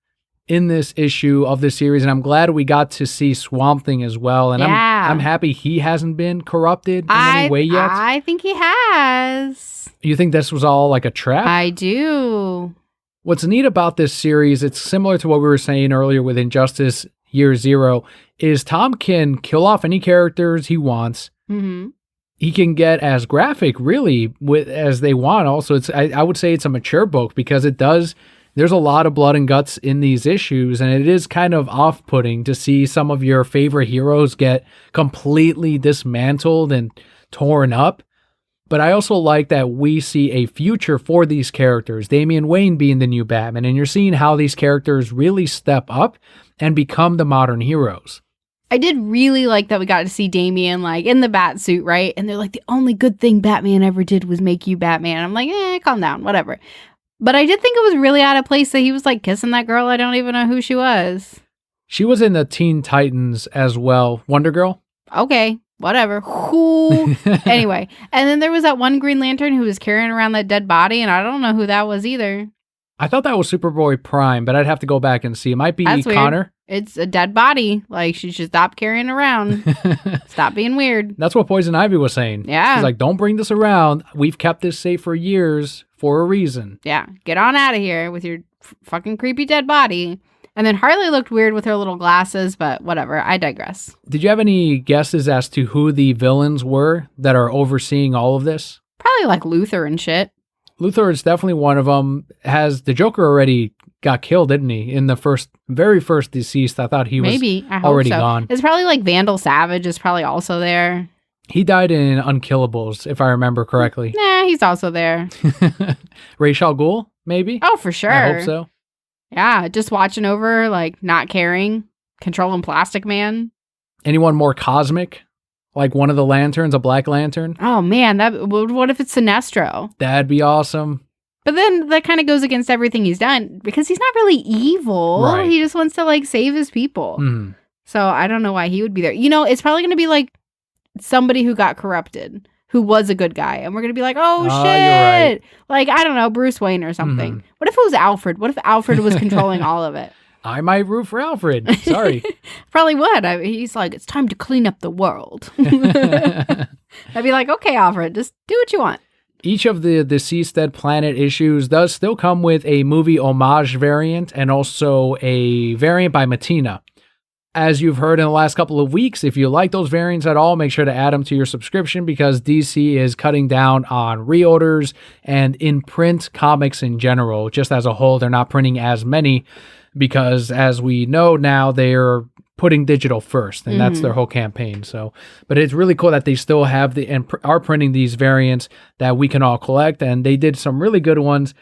Speaker 1: in this issue of this series, and I'm glad we got to see Swamp Thing as well. And I'm happy he hasn't been corrupted in any way yet.
Speaker 2: I think he has.
Speaker 1: You think this was all like a trap?
Speaker 2: I do.
Speaker 1: What's neat about this series, it's similar to what we were saying earlier with Injustice Year Zero, is Tom can kill off any characters he wants.
Speaker 2: Mm-hmm.
Speaker 1: He can get as graphic, really, as they want. Also, I would say it's a mature book because there's a lot of blood and guts in these issues, and it is kind of off-putting to see some of your favorite heroes get completely dismantled and torn up. But I also like that we see a future for these characters, Damian Wayne being the new Batman, and you're seeing how these characters really step up and become the modern heroes.
Speaker 2: I did really like that we got to see Damian in the bat suit, right? And they're like, the only good thing Batman ever did was make you Batman. I'm like, calm down, whatever. But I did think it was really out of place that he was kissing that girl. I don't even know who she was.
Speaker 1: She was in the Teen Titans as well. Wonder Girl?
Speaker 2: Okay, whatever. Who? Anyway, and then there was that one Green Lantern who was carrying around that dead body, and I don't know who that was either.
Speaker 1: I thought that was Superboy Prime, but I'd have to go back and see. It might be Connor.
Speaker 2: Weird. It's a dead body. She should stop carrying around. Stop being weird.
Speaker 1: That's what Poison Ivy was saying.
Speaker 2: Yeah.
Speaker 1: She's like, don't bring this around. We've kept this safe for years for a reason.
Speaker 2: Yeah. Get on out of here with your fucking creepy dead body. And then Harley looked weird with her little glasses, but whatever. I digress.
Speaker 1: Did you have any guesses as to who the villains were that are overseeing all of this?
Speaker 2: Probably like Luther and shit.
Speaker 1: Luthor is definitely one of them. Has the Joker already got killed, didn't he? In the very first DCeased, I thought he was already gone.
Speaker 2: It's probably like Vandal Savage is probably also there.
Speaker 1: He died in Unkillables, if I remember correctly.
Speaker 2: Nah, he's also there.
Speaker 1: Ra's al Ghul, maybe?
Speaker 2: Oh, for sure.
Speaker 1: I hope so.
Speaker 2: Yeah, just watching over, like not caring, controlling Plastic Man.
Speaker 1: Anyone more cosmic? Like one of the lanterns, a Black Lantern?
Speaker 2: Oh man, what if it's Sinestro?
Speaker 1: That'd be awesome.
Speaker 2: But then that kind of goes against everything he's done because he's not really evil.
Speaker 1: Right.
Speaker 2: He just wants to like save his people.
Speaker 1: Mm.
Speaker 2: So I don't know why he would be there. You know, it's probably going to be like somebody who got corrupted, who was a good guy. And we're going to be like, oh, shit.
Speaker 1: You're right.
Speaker 2: Like, I don't know, Bruce Wayne or something.
Speaker 1: Mm.
Speaker 2: What if it was Alfred? What if Alfred was controlling all of it?
Speaker 1: I might root for Alfred. Sorry.
Speaker 2: Probably would. He's like, it's time to clean up the world. I'd be like, okay, Alfred, just do what you want.
Speaker 1: Each of the DCeased Dead Planet issues does still come with a movie homage variant and also a variant by Matina. As you've heard in the last couple of weeks, if you like those variants at all, make sure to add them to your subscription because DC is cutting down on reorders and in-print comics in general. Just as a whole, they're not printing as many because, as we know now, they're putting digital first, and that's their whole campaign. So, but it's really cool that they still have and are printing these variants that we can all collect, and they did some really good ones.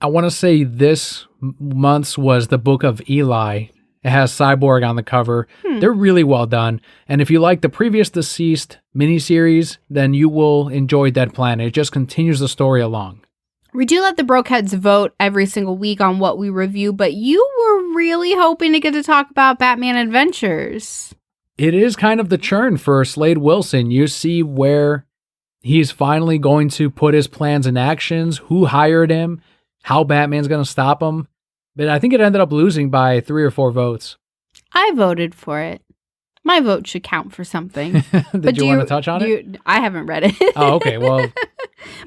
Speaker 1: I want to say this month's was the Book of Eli. It has Cyborg on the cover. They're really well done. And if you like the previous DCeased miniseries, then you will enjoy Dead Planet. It just continues the story along.
Speaker 2: We do let the Brokeheads vote every single week on what we review, but you were really hoping to get to talk about Batman Adventures.
Speaker 1: It is kind of the churn for Slade Wilson. You see where he's finally going to put his plans in actions, who hired him, how Batman's going to stop him. But I think it ended up losing by 3 or 4 votes.
Speaker 2: I voted for it. My vote should count for something.
Speaker 1: Did you want to touch on it?
Speaker 2: I haven't read it.
Speaker 1: Oh, okay. Well,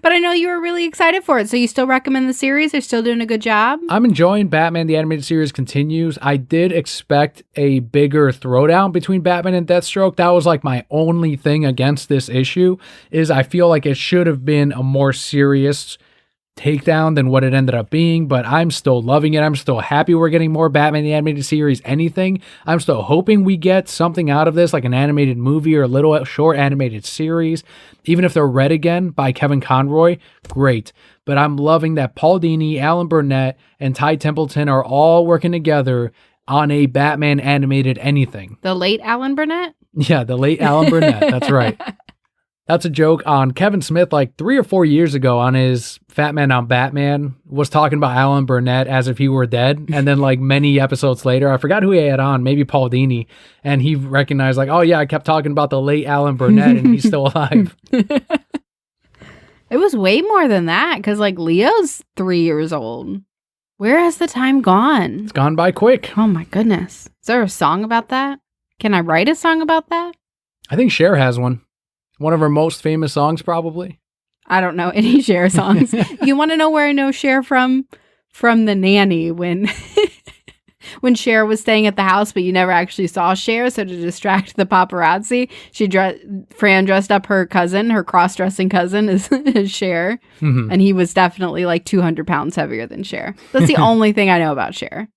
Speaker 2: but I know you were really excited for it. So you still recommend the series? They're still doing a good job?
Speaker 1: I'm enjoying Batman. The animated series continues. I did expect a bigger throwdown between Batman and Deathstroke. That was like my only thing against this issue is I feel like it should have been a more serious takedown than what it ended up being, but I'm still loving it. I'm still happy we're getting more Batman the Animated Series, anything. I'm still hoping we get something out of this, like an animated movie or a little short animated series. Even if they're read again by Kevin Conroy, great. But I'm loving that Paul Dini, Alan Burnett, and Ty Templeton are all working together on a Batman animated anything.
Speaker 2: The late Alan Burnett?
Speaker 1: Yeah, the late Alan Burnett. That's right. That's a joke on Kevin Smith like 3 or 4 years ago on his Fat Man on Batman was talking about Alan Burnett as if he were dead. And then like many episodes later, I forgot who he had on, maybe Paul Dini. And he recognized like, oh yeah, I kept talking about the late Alan Burnett and he's still alive.
Speaker 2: It was way more than that because like Leo's 3 years old. Where has the time gone?
Speaker 1: It's gone by quick.
Speaker 2: Oh my goodness. Is there a song about that? Can I write a song about that?
Speaker 1: I think Cher has one. One of her most famous songs, probably.
Speaker 2: I don't know any Cher songs. You want to know where I know Cher from? From The Nanny, when when Cher was staying at the house, but you never actually saw Cher. So to distract the paparazzi, Fran dressed up her cousin, her cross-dressing cousin, as Cher, and he was definitely like 200 pounds heavier than Cher. That's the only thing I know about Cher.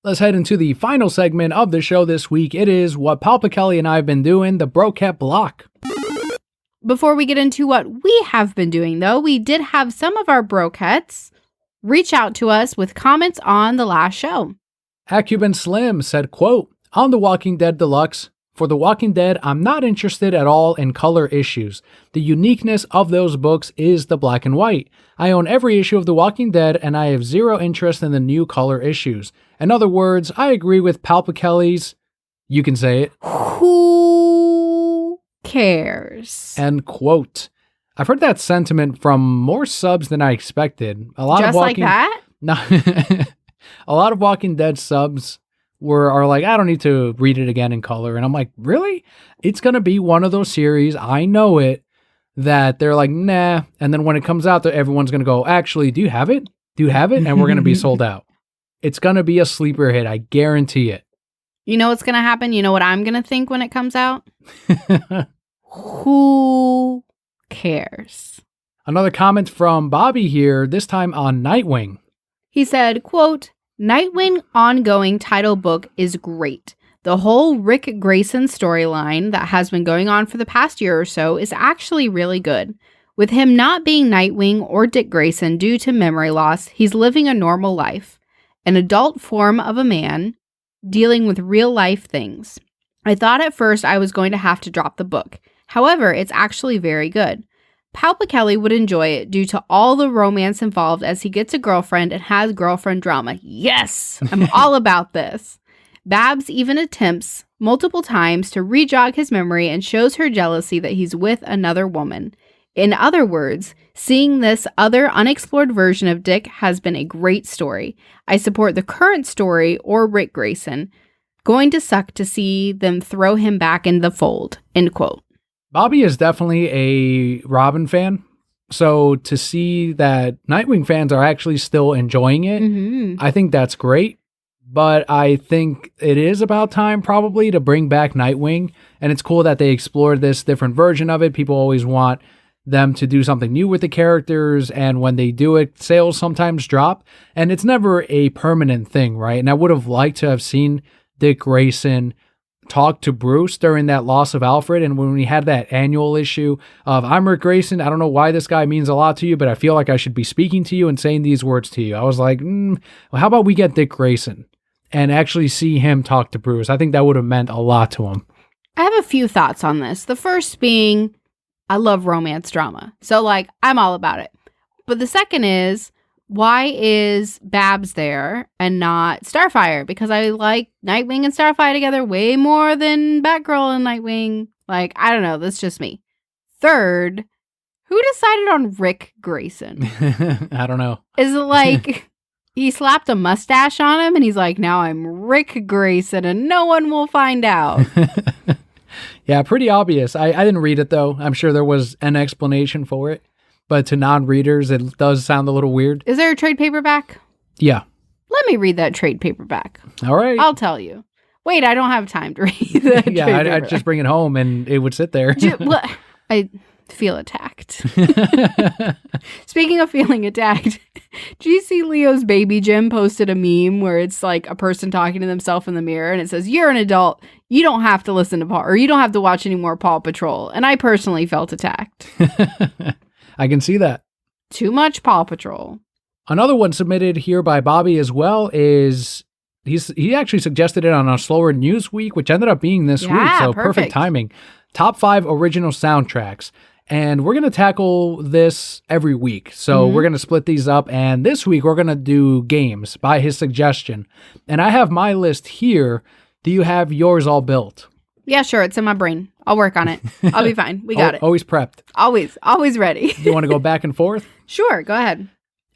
Speaker 1: Let's head into the final segment of the show this week. It is what Papa Kelli and I have been doing, the Broket Block.
Speaker 2: Before we get into what we have been doing, though, we did have some of our brokettes reach out to us with comments on the last show.
Speaker 1: Acuban Slim said, quote, on The Walking Dead Deluxe, for The Walking Dead, I'm not interested at all in color issues. The uniqueness of those books is the black and white. I own every issue of The Walking Dead, and I have zero interest in the new color issues. In other words, I agree with Papa Kelly's, you can say it,
Speaker 2: who cares?
Speaker 1: End quote. I've heard that sentiment from more subs than I expected. A lot
Speaker 2: Just
Speaker 1: of Walking,
Speaker 2: like that?
Speaker 1: No, a lot of Walking Dead subs are like, I don't need to read it again in color. And I'm like, really? It's going to be one of those series, I know it, that they're like, nah. And then when it comes out, everyone's going to go, actually, do you have it? Do you have it? And we're going to be sold out. it's going to be a sleeper hit. I guarantee it.
Speaker 2: You know what's going to happen? You know what I'm going to think when it comes out? Who cares?
Speaker 1: Another comment from Bobby here, this time on Nightwing.
Speaker 2: He said, quote, Nightwing ongoing title book is great. The whole Rick Grayson storyline that has been going on for the past year or so is actually really good. With him not being Nightwing or Dick Grayson due to memory loss, he's living a normal life. An adult form of a man dealing with real life things. I thought at first I was going to have to drop the book. However, it's actually very good. Palpa Kelly would enjoy it due to all the romance involved as he gets a girlfriend and has girlfriend drama. Yes, I'm all about this. Babs even attempts multiple times to re-jog his memory and shows her jealousy that he's with another woman. In other words, seeing this other unexplored version of Dick has been a great story. I support the current story or Rick Grayson. Going to suck to see them throw him back in the fold. End quote.
Speaker 1: Bobby is definitely a Robin fan. So to see that Nightwing fans are actually still enjoying it, I think that's great. But I think it is about time probably to bring back Nightwing. And it's cool that they explored this different version of it. People always want them to do something new with the characters, and when they do it, sales sometimes drop, and it's never a permanent thing, right? And I would have liked to have seen Dick Grayson talk to Bruce during that loss of Alfred, and when we had that annual issue of, I'm Rick Grayson, I don't know why this guy means a lot to you, but I feel like I should be speaking to you and saying these words to you. I was like, well, how about we get Dick Grayson and actually see him talk to Bruce? I think that would have meant a lot to him.
Speaker 2: I have a few thoughts on this. The first being, I love romance drama. So, I'm all about it. But the second is, why is Babs there and not Starfire? Because I like Nightwing and Starfire together way more than Batgirl and Nightwing. I don't know. That's just me. Third, who decided on Rick Grayson?
Speaker 1: I don't know.
Speaker 2: Is it he slapped a mustache on him and he's like, now I'm Rick Grayson and no one will find out.
Speaker 1: Yeah, pretty obvious. I didn't read it, though. I'm sure there was an explanation for it. But to non-readers, it does sound a little weird.
Speaker 2: Is there a trade paperback?
Speaker 1: Yeah.
Speaker 2: Let me read that trade paperback.
Speaker 1: All right.
Speaker 2: I'll tell you. Wait, I don't have time to read that
Speaker 1: yeah, I'd just bring it home and it would sit there.
Speaker 2: I feel attacked. Speaking of feeling attacked, do you see Leo's baby Jim posted a meme where it's a person talking to themselves in the mirror and it says, you're an adult. You don't have to listen to Paw, or you don't have to watch any more Paw Patrol. And I personally felt attacked.
Speaker 1: I can see that.
Speaker 2: Too much Paw Patrol.
Speaker 1: Another one submitted here by Bobby as well is, he actually suggested it on a slower news week, which ended up being this week. So perfect timing. Top 5 original soundtracks. And we're going to tackle this every week. So we're going to split these up. And this week we're going to do games by his suggestion. And I have my list here. Do you have yours all built?
Speaker 2: Yeah, sure. It's in my brain. I'll work on it. I'll be fine. We got it.
Speaker 1: Always prepped.
Speaker 2: Always ready.
Speaker 1: You want to go back and forth?
Speaker 2: Sure. Go ahead.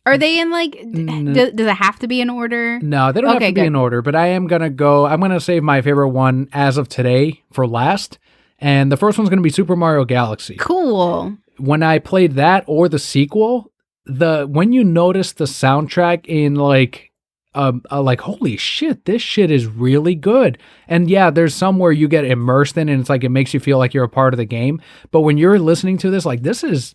Speaker 2: Are they in does it have to be in order?
Speaker 1: No, they don't have to be in order, but I'm going to save my favorite one as of today for last. And the first one's going to be Super Mario Galaxy.
Speaker 2: Cool.
Speaker 1: When I played that or the sequel, when you notice the soundtrack in holy shit, this shit is really good. And yeah, there's some where you get immersed in and it's it makes you feel like you're a part of the game. But when you're listening to this, this is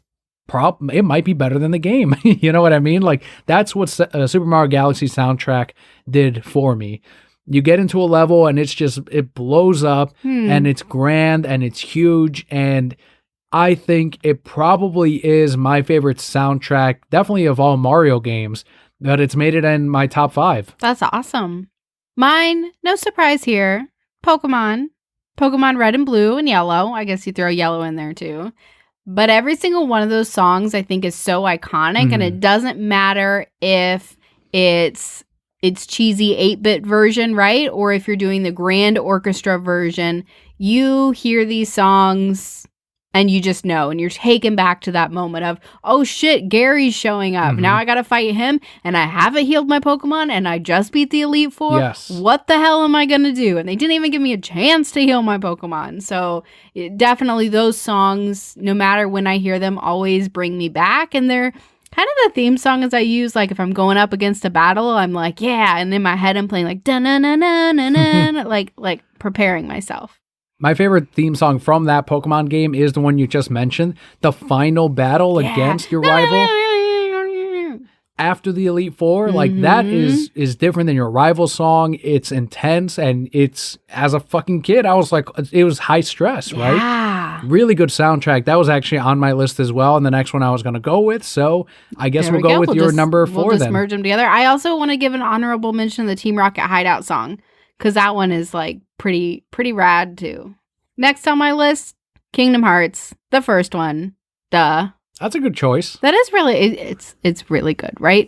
Speaker 1: it might be better than the game. You know what I mean? That's what Super Mario Galaxy soundtrack did for me. You get into a level and it blows up and it's grand and it's huge. And I think it probably is my favorite soundtrack, definitely of all Mario games, but it's made it in my top 5.
Speaker 2: That's awesome. Mine, no surprise here, Pokemon Red and Blue and Yellow. I guess you throw Yellow in there too. But every single one of those songs I think is so iconic, and it doesn't matter if it's cheesy 8-bit version, right? Or if you're doing the grand orchestra version, you hear these songs and you just know, and you're taken back to that moment of, oh shit, Gary's showing up. Now I gotta fight him, and I haven't healed my Pokemon, and I just beat the Elite Four.
Speaker 1: Yes.
Speaker 2: What the hell am I gonna do? And they didn't even give me a chance to heal my Pokemon. So definitely those songs, no matter when I hear them, always bring me back, and they're Kind of the theme song as I use, like if I'm going up against a battle, I'm like, yeah. And in my head, I'm playing like, da-na-na-na-na-na, like preparing myself.
Speaker 1: My favorite theme song from that Pokemon game is the one you just mentioned, the final battle against your rival. After the Elite Four, like that is different than your rival song. It's intense, and it's, as a fucking kid, I was like, it was high stress, right?
Speaker 2: Yeah.
Speaker 1: Really good soundtrack. That was actually on my list as well, and the next one I was going to go with. So I guess we'll go with your number 4
Speaker 2: we'll just
Speaker 1: then.
Speaker 2: merge them together. I also want to give an honorable mention to the Team Rocket Hideout song, because that one is like pretty rad too. Next on my list, Kingdom Hearts, the first one. Duh.
Speaker 1: That's a good choice.
Speaker 2: That is really, it's really good, right?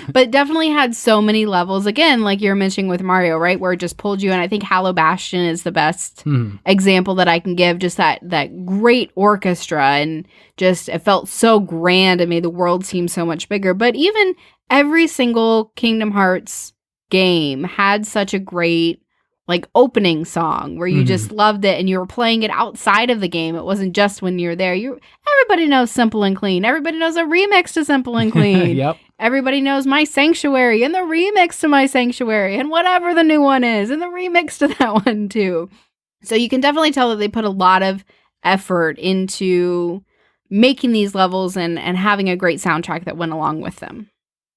Speaker 2: But definitely had so many levels. Again, like you're mentioning with Mario, right? Where it just pulled you in. I think Hallow Bastion is the best example that I can give. Just that great orchestra, and just it felt so grand and made the world seem so much bigger. But even every single Kingdom Hearts game had such a great like opening song where you just loved it and you were playing it outside of the game. It wasn't just when you're there. Everybody knows Simple and Clean. Everybody knows a remix to Simple and Clean.
Speaker 1: Yep.
Speaker 2: Everybody knows My Sanctuary and the remix to My Sanctuary and whatever the new one is and the remix to that one too. So you can definitely tell that they put a lot of effort into making these levels and having a great soundtrack that went along with them.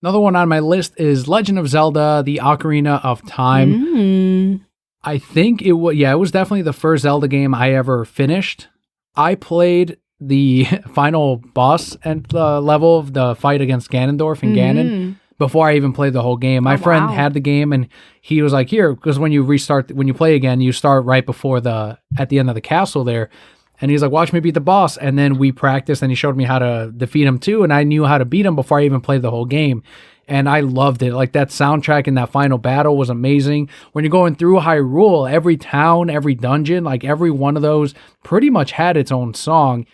Speaker 1: Another one on my list is Legend of Zelda, The Ocarina of Time. I think it was definitely the first Zelda game I ever finished. I played the final boss and the level of the fight against Ganondorf and Ganon before I even played the whole game. My friend had the game and he was like, here, because when you play again, you start right before at the end of the castle there. And he's like, watch me beat the boss. And then we practiced and he showed me how to defeat him too. And I knew how to beat him before I even played the whole game. And I loved it. Like that soundtrack in that final battle was amazing. When you're going through Hyrule, every town, every dungeon, like every one of those pretty much had its own song.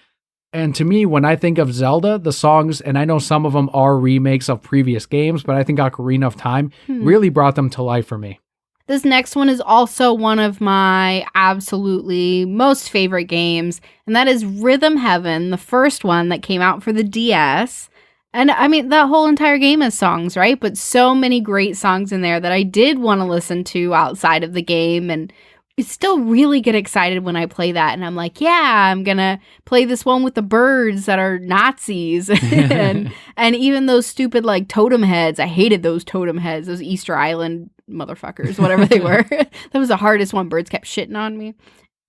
Speaker 1: And to me, when I think of Zelda, the songs, and I know some of them are remakes of previous games, but I think Ocarina of Time really brought them to life for me.
Speaker 2: This next one is also one of my absolutely most favorite games, and that is Rhythm Heaven, the first one that came out for the DS. And I mean, that whole entire game is songs, right? But so many great songs in there that I did want to listen to outside of the game. And I still really get excited when I play that. And I'm like, yeah, I'm going to play this one with the birds that are Nazis. and even those stupid like totem heads. I hated those totem heads, those Easter Island motherfuckers, whatever they were. That was the hardest one. Birds kept shitting on me.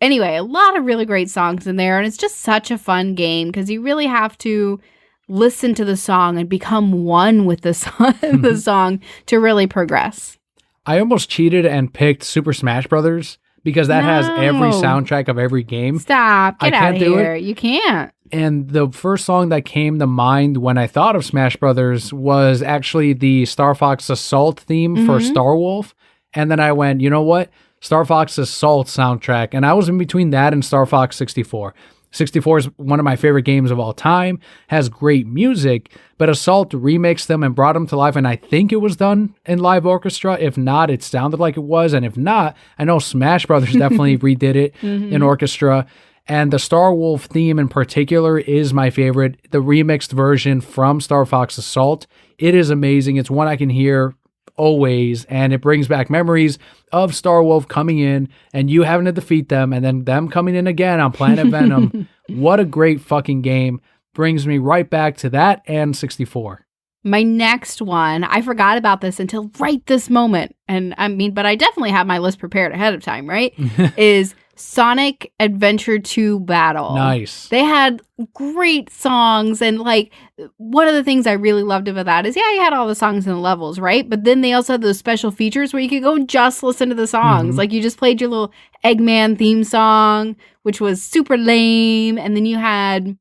Speaker 2: Anyway, a lot of really great songs in there. And it's just such a fun game because you really have to listen to the song and become one with the song to really progress.
Speaker 1: I almost cheated and picked Super Smash Brothers because that has every soundtrack of every game.
Speaker 2: Stop. Get out of here. You can't.
Speaker 1: And the first song that came to mind when I thought of Smash Brothers was actually the Star Fox Assault theme for Star Wolf. And then I went, you know what? Star Fox Assault soundtrack. And I was in between that and Star Fox 64. 64 is one of my favorite games of all time, has great music, but Assault remixed them and brought them to life, and I think it was done in live orchestra. If not, it sounded like it was, and if not, I know Smash Brothers definitely redid it in orchestra, and the Star Wolf theme in particular is my favorite, the remixed version from Star Fox Assault. It is amazing. It's one I can hear always, and it brings back memories of Star Wolf coming in and you having to defeat them and then them coming in again on Planet Venom. What a great fucking game. Brings me right back to that and 64.
Speaker 2: My next one, I forgot about this until right this moment. And I mean, but I definitely have my list prepared ahead of time, right? Is Sonic Adventure 2 Battle.
Speaker 1: Nice.
Speaker 2: They had great songs, and like one of the things I really loved about that is, you had all the songs and the levels, right? But then they also had those special features where you could go and just listen to the songs. Like you just played your little Eggman theme song, which was super lame, and then you had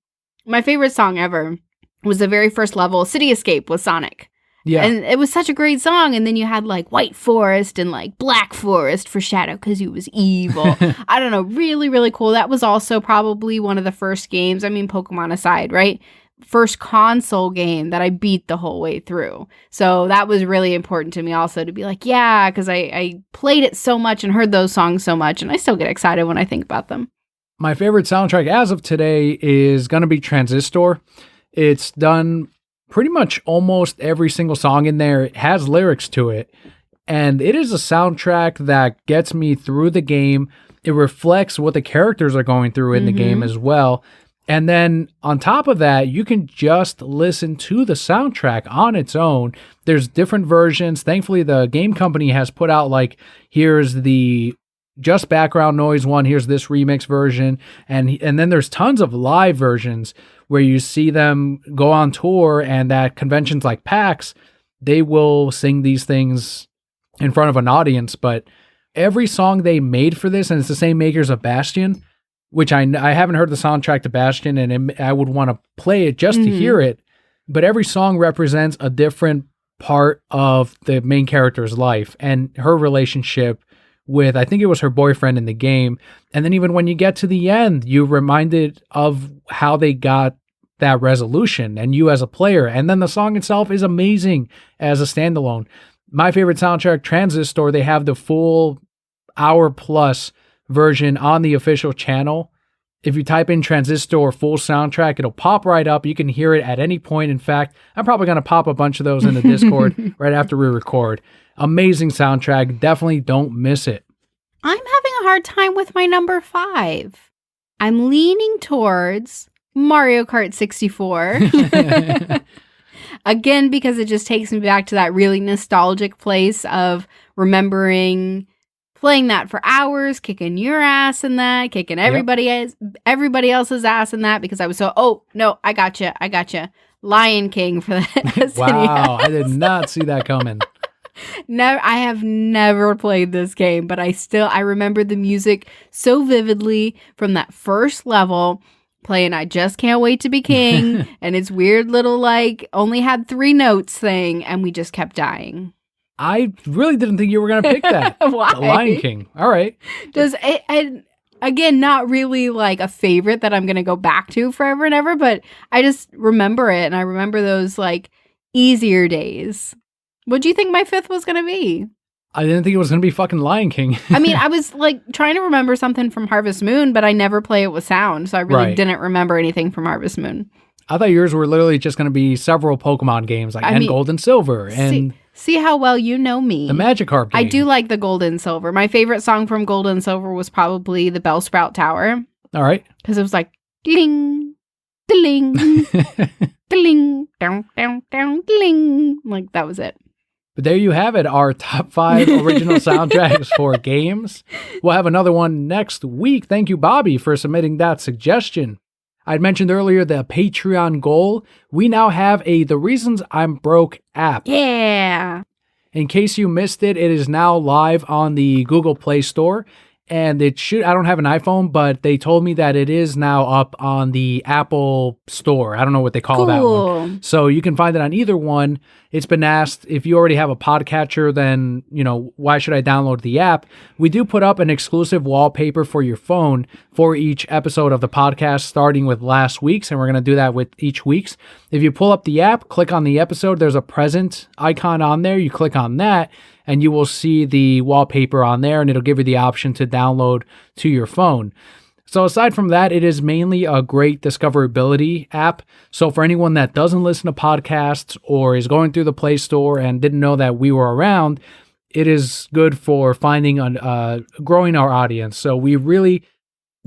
Speaker 2: my favorite song ever was the very first level, City Escape with Sonic.
Speaker 1: Yeah.
Speaker 2: And it was such a great song. And then you had like White Forest and like Black Forest for Shadow because he was evil. I don't know. Really, really cool. That was also probably one of the first games. I mean, Pokemon aside, right? First console game that I beat the whole way through. So that was really important to me also to be like, yeah, because I played it so much and heard those songs so much. And I still get excited when I think about them.
Speaker 1: My favorite soundtrack as of today is going to be Transistor. It's done pretty much almost every single song in there has lyrics to it. And it is a soundtrack that gets me through the game. It reflects what the characters are going through in the game as well. And then on top of that, you can just listen to the soundtrack on its own. There's different versions. Thankfully, the game company has put out like, here's the just background noise one, here's this remix version. And then there's tons of live versions where you see them go on tour, and at conventions like PAX, they will sing these things in front of an audience. But every song they made for this, and it's the same makers of Bastion, which I haven't heard the soundtrack to Bastion, and I would want to play it just to hear it. But every song represents a different part of the main character's life and her relationship with, I think it was her boyfriend in the game. And then even when you get to the end, you're reminded of how they got that resolution, and you as a player. And then the song itself is amazing as a standalone. My favorite soundtrack, Transistor, they have the full hour-plus version on the official channel. If you type in Transistor full soundtrack, it'll pop right up. You can hear it at any point. In fact, I'm probably going to pop a bunch of those in the Discord right after we record. Amazing soundtrack. Definitely don't miss it.
Speaker 2: I'm having a hard time with my number 5. I'm leaning towards Mario Kart 64. Again, because it just takes me back to that really nostalgic place of remembering playing that for hours, kicking your ass in that, kicking everybody else's ass in that, because I was I gotcha. Lion King for that.
Speaker 1: Wow, I did not see that coming.
Speaker 2: I have never played this game, but I remember the music so vividly from that first level, playing I Just Can't Wait to Be King, and its weird little, like, only had 3 notes thing, and we just kept dying.
Speaker 1: I really didn't think you were going to pick that.
Speaker 2: Why?
Speaker 1: The Lion King. All right.
Speaker 2: Again, not really like a favorite that I'm going to go back to forever and ever, but I just remember it, and I remember those, like, easier days. What do you think my 5th was going to be?
Speaker 1: I didn't think it was going to be fucking Lion King.
Speaker 2: I mean, I was like trying to remember something from Harvest Moon, but I never play it with sound, so I really didn't remember anything from Harvest Moon.
Speaker 1: I thought yours were literally just going to be several Pokemon games, like Gold and Silver, and
Speaker 2: see how well you know me.
Speaker 1: The Magikarp game.
Speaker 2: I do like the Gold and Silver. My favorite song from Gold and Silver was probably the Bellsprout Tower.
Speaker 1: All right,
Speaker 2: because it was like ding, ding, ding, down, down, down, ding. Like that was it.
Speaker 1: But there you have it, our top 5 original soundtracks for games. We'll have another one next week. Thank you, Bobby, for submitting that suggestion. I'd mentioned earlier the Patreon goal. We now have a The Reasons I'm Broke app.
Speaker 2: Yeah.
Speaker 1: In case you missed it, it is now live on the Google Play Store. And I don't have an iPhone, but they told me that it is now up on the Apple Store. I don't know what they call that one. So you can find it on either one. It's been asked, if you already have a podcatcher, then, why should I download the app? We do put up an exclusive wallpaper for your phone for each episode of the podcast, starting with last week's, and we're going to do that with each week's. If you pull up the app, click on the episode, there's a present icon on there. You click on that, and you will see the wallpaper on there, and it'll give you the option to download to your phone. So aside from that, it is mainly a great discoverability app. So for anyone that doesn't listen to podcasts or is going through the Play Store and didn't know that we were around, it is good for finding growing our audience. So we really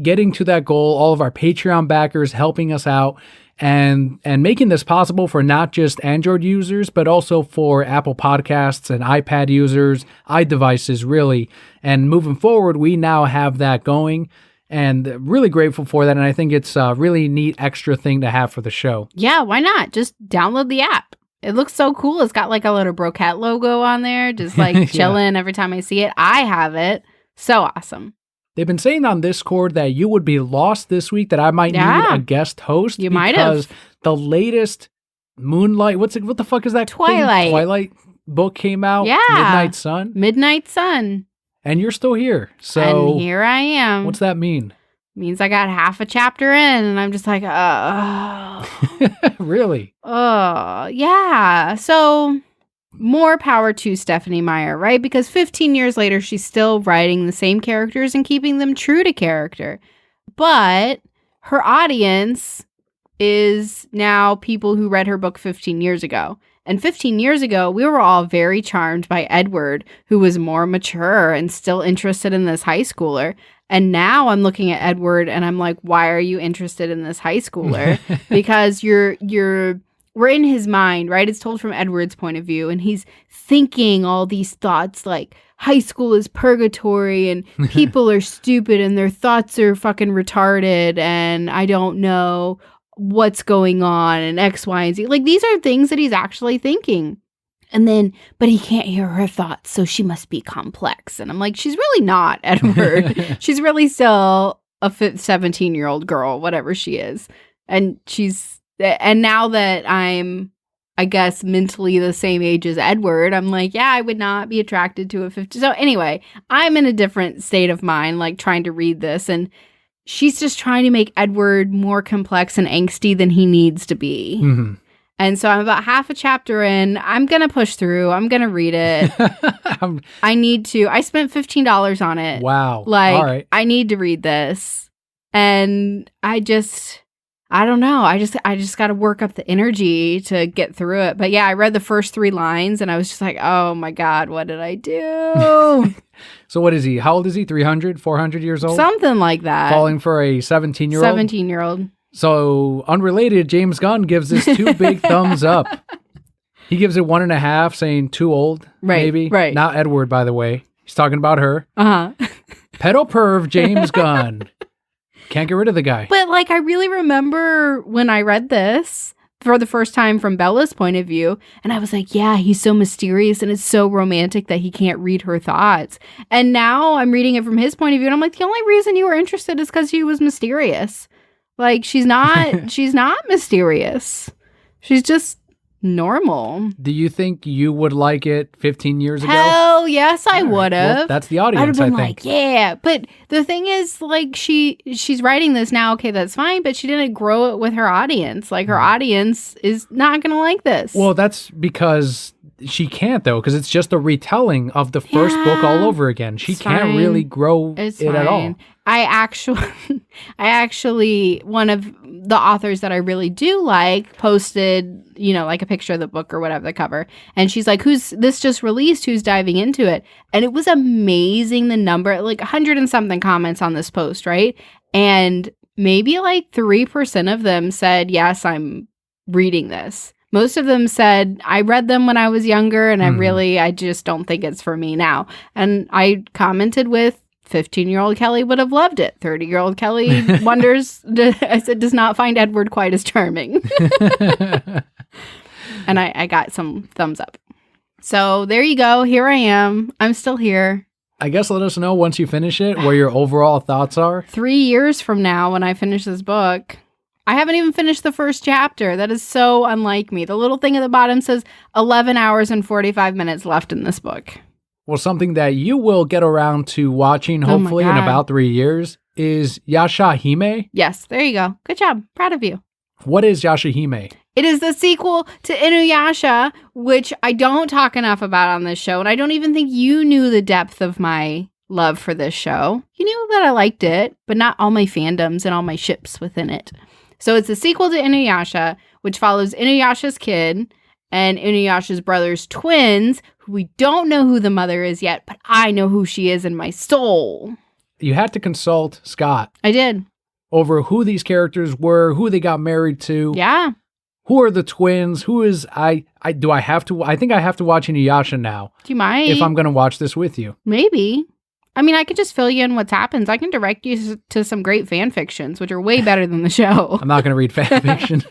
Speaker 1: getting to that goal, all of our Patreon backers helping us out and making this possible for not just Android users, but also for Apple Podcasts and iPad users, iDevices, really. And moving forward, we now have that going, and really grateful for that. And I think it's a really neat extra thing to have for the show.
Speaker 2: Yeah, why not? Just download the app. It looks so cool. It's got like a little Brocat logo on there, just like chilling every time I see it. I have it. So awesome.
Speaker 1: They've been saying on Discord that you would be lost this week, that I might need a guest host.
Speaker 2: You might have.
Speaker 1: Because the latest Moonlight, what the fuck is that
Speaker 2: Twilight.
Speaker 1: thing? Twilight book came out.
Speaker 2: Yeah.
Speaker 1: Midnight Sun.
Speaker 2: Midnight Sun.
Speaker 1: And you're still here. So
Speaker 2: and here I am.
Speaker 1: What's that mean?
Speaker 2: Means I got half a chapter in, and I'm just like,
Speaker 1: Really?
Speaker 2: Yeah. So more power to Stephanie Meyer, right? Because 15 years later, she's still writing the same characters and keeping them true to character. But her audience is now people who read her book 15 years ago. And 15 years ago, we were all very charmed by Edward, who was more mature and still interested in this high schooler. And now I'm looking at Edward and I'm like, why are you interested in this high schooler? Because we're in his mind, right? It's told from Edward's point of view, and he's thinking all these thoughts like high school is purgatory and people are stupid and their thoughts are fucking retarded and I don't know what's going on and X, Y, and Z. Like, these are things that he's actually thinking. And then, but he can't hear her thoughts, so she must be complex. And I'm like, she's really not, Edward. She's really still a 17-year-old girl, whatever she is. And now that I'm, I guess, mentally the same age as Edward, I'm like, yeah, I would not be attracted to a 50. So anyway, I'm in a different state of mind, like trying to read this. And she's just trying to make Edward more complex and angsty than he needs to be.
Speaker 1: Mm-hmm.
Speaker 2: And so I'm about half a chapter in. I'm going to push through. I'm going to read it. I need to. I spent $15 on it.
Speaker 1: Wow.
Speaker 2: Like,
Speaker 1: all right.
Speaker 2: I need to read this. And I don't know. I just got to work up the energy to get through it. But yeah, I read the first 3 lines and I was just like, oh my God, what did I do?
Speaker 1: So what is he? How old is he? 300, 400 years old?
Speaker 2: Something like that.
Speaker 1: Falling for a 17-year-old?
Speaker 2: 17-year-old.
Speaker 1: So, unrelated, James Gunn gives this 2 big thumbs up. He gives it 1.5, saying too old, maybe.
Speaker 2: Right.
Speaker 1: Not Edward, by the way. He's talking about her.
Speaker 2: Uh-huh.
Speaker 1: Pedo perv James Gunn. Can't get rid of the guy.
Speaker 2: But, like, I really remember when I read this for the first time from Bella's point of view, and I was like, yeah, he's so mysterious, and it's so romantic that he can't read her thoughts. And now I'm reading it from his point of view, and I'm like, the only reason you were interested is because she was mysterious. Like, she's not mysterious. She's just normal.
Speaker 1: Do you think you would like it 15 years ago?
Speaker 2: Hell yes, I would have.
Speaker 1: Well, that's the audience,
Speaker 2: I'd have
Speaker 1: I
Speaker 2: been
Speaker 1: think.
Speaker 2: like, yeah. But the thing is, like, she's writing this now, okay, that's fine, but she didn't grow it with her audience. Like, her audience is not going to like this.
Speaker 1: Well, that's because she can't, though, because it's just a retelling of the first book all over again. She can't really grow it at all.
Speaker 2: I actually, one of the authors that I really do like posted, like a picture of the book or whatever, the cover. And she's like, who's this just released? Who's diving into it? And it was amazing, the number, like 100 and something comments on this post, right? And maybe like 3% of them said, yes, I'm reading this. Most of them said, I read them when I was younger and I just don't think it's for me now. And I commented with, 15-year-old Kelli would have loved it. 30-year-old Kelli wonders, I said, does not find Edward quite as charming. And I got some thumbs up. So there you go. Here I am. I'm still here.
Speaker 1: I guess let us know once you finish it where your overall thoughts are.
Speaker 2: 3 years from now when I finish this book. I haven't even finished the first chapter. That is so unlike me. The little thing at the bottom says 11 hours and 45 minutes left in this book.
Speaker 1: Well, something that you will get around to watching, hopefully, in about 3 years, is Yashahime.
Speaker 2: Yes, there you go. Good job. Proud of you.
Speaker 1: What is Yashahime?
Speaker 2: It is the sequel to Inuyasha, which I don't talk enough about on this show, and I don't even think you knew the depth of my love for this show. You knew that I liked it, but not all my fandoms and all my ships within it. So it's the sequel to Inuyasha, which follows Inuyasha's kid and Inuyasha's brother's twins, who we don't know who the mother is yet, but I know who she is in my soul.
Speaker 1: You had to consult Scott.
Speaker 2: I did.
Speaker 1: Over who these characters were, who they got married to.
Speaker 2: Yeah.
Speaker 1: Who are the twins? Who is I think I have to watch Inuyasha now.
Speaker 2: You might.
Speaker 1: If I'm going to watch this with you.
Speaker 2: Maybe. I mean, I could just fill you in what happens. I can direct you to some great fan fictions, which are way better than the show.
Speaker 1: I'm not going to read fan fiction.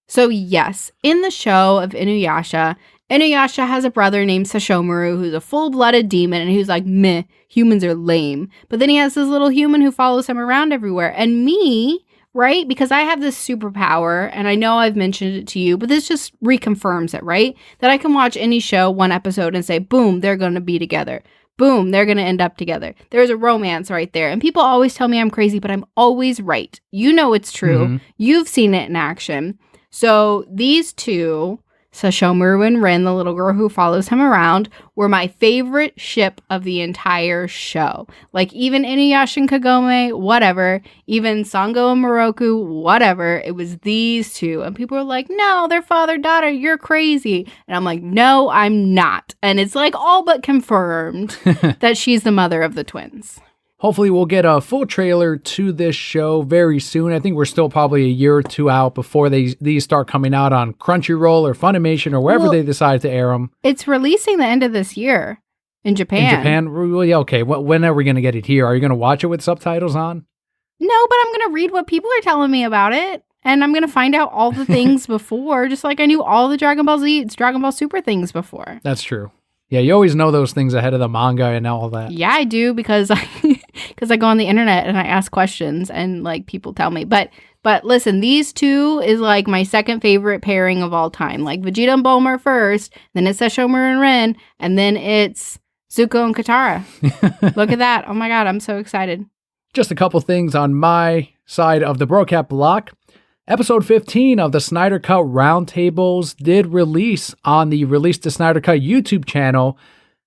Speaker 2: So yes, in the show of Inuyasha has a brother named Sashomaru who's a full-blooded demon and who's like, meh, humans are lame. But then he has this little human who follows him around everywhere. And me, right, because I have this superpower, and I know I've mentioned it to you, but this just reconfirms it, right? That I can watch any show, one episode, and say, boom, they're going to be together. Boom, they're going to end up together. There's a romance right there. And people always tell me I'm crazy, but I'm always right. You know it's true. Mm-hmm. You've seen it in action. So these two Sashomaru and Rin, the little girl who follows him around, were my favorite ship of the entire show. Like, even Inuyasha and Kagome, whatever. Even Sango and Moroku, whatever. It was these two. And people were like, no, they're father-daughter. You're crazy. And I'm like, no, I'm not. And it's like all but confirmed that she's the mother of the twins.
Speaker 1: Hopefully we'll get a full trailer to this show very soon. I think we're still probably a year or two out before these start coming out on Crunchyroll or Funimation or wherever they decide to air them.
Speaker 2: It's releasing the end of this year in Japan.
Speaker 1: In Japan? Well, yeah, okay. When are we going to get it here? Are you going to watch it with subtitles on?
Speaker 2: No, but I'm going to read what people are telling me about it. And I'm going to find out all the things before, just like I knew all the Dragon Ball Z, Dragon Ball Super things before.
Speaker 1: That's true. Yeah, you always know those things ahead of the manga and all that.
Speaker 2: Yeah, I do because I go on the internet and I ask questions and like people tell me. But listen, these two is like my second favorite pairing of all time. Like Vegeta and Bulma first, then it's Sashomaru and Rin, and then it's Zuko and Katara. Look at that. Oh my God, I'm so excited.
Speaker 1: Just a couple things on my side of the Brocat block. Episode 15 of the Snyder Cut Roundtables did release on the Release the Snyder Cut YouTube channel.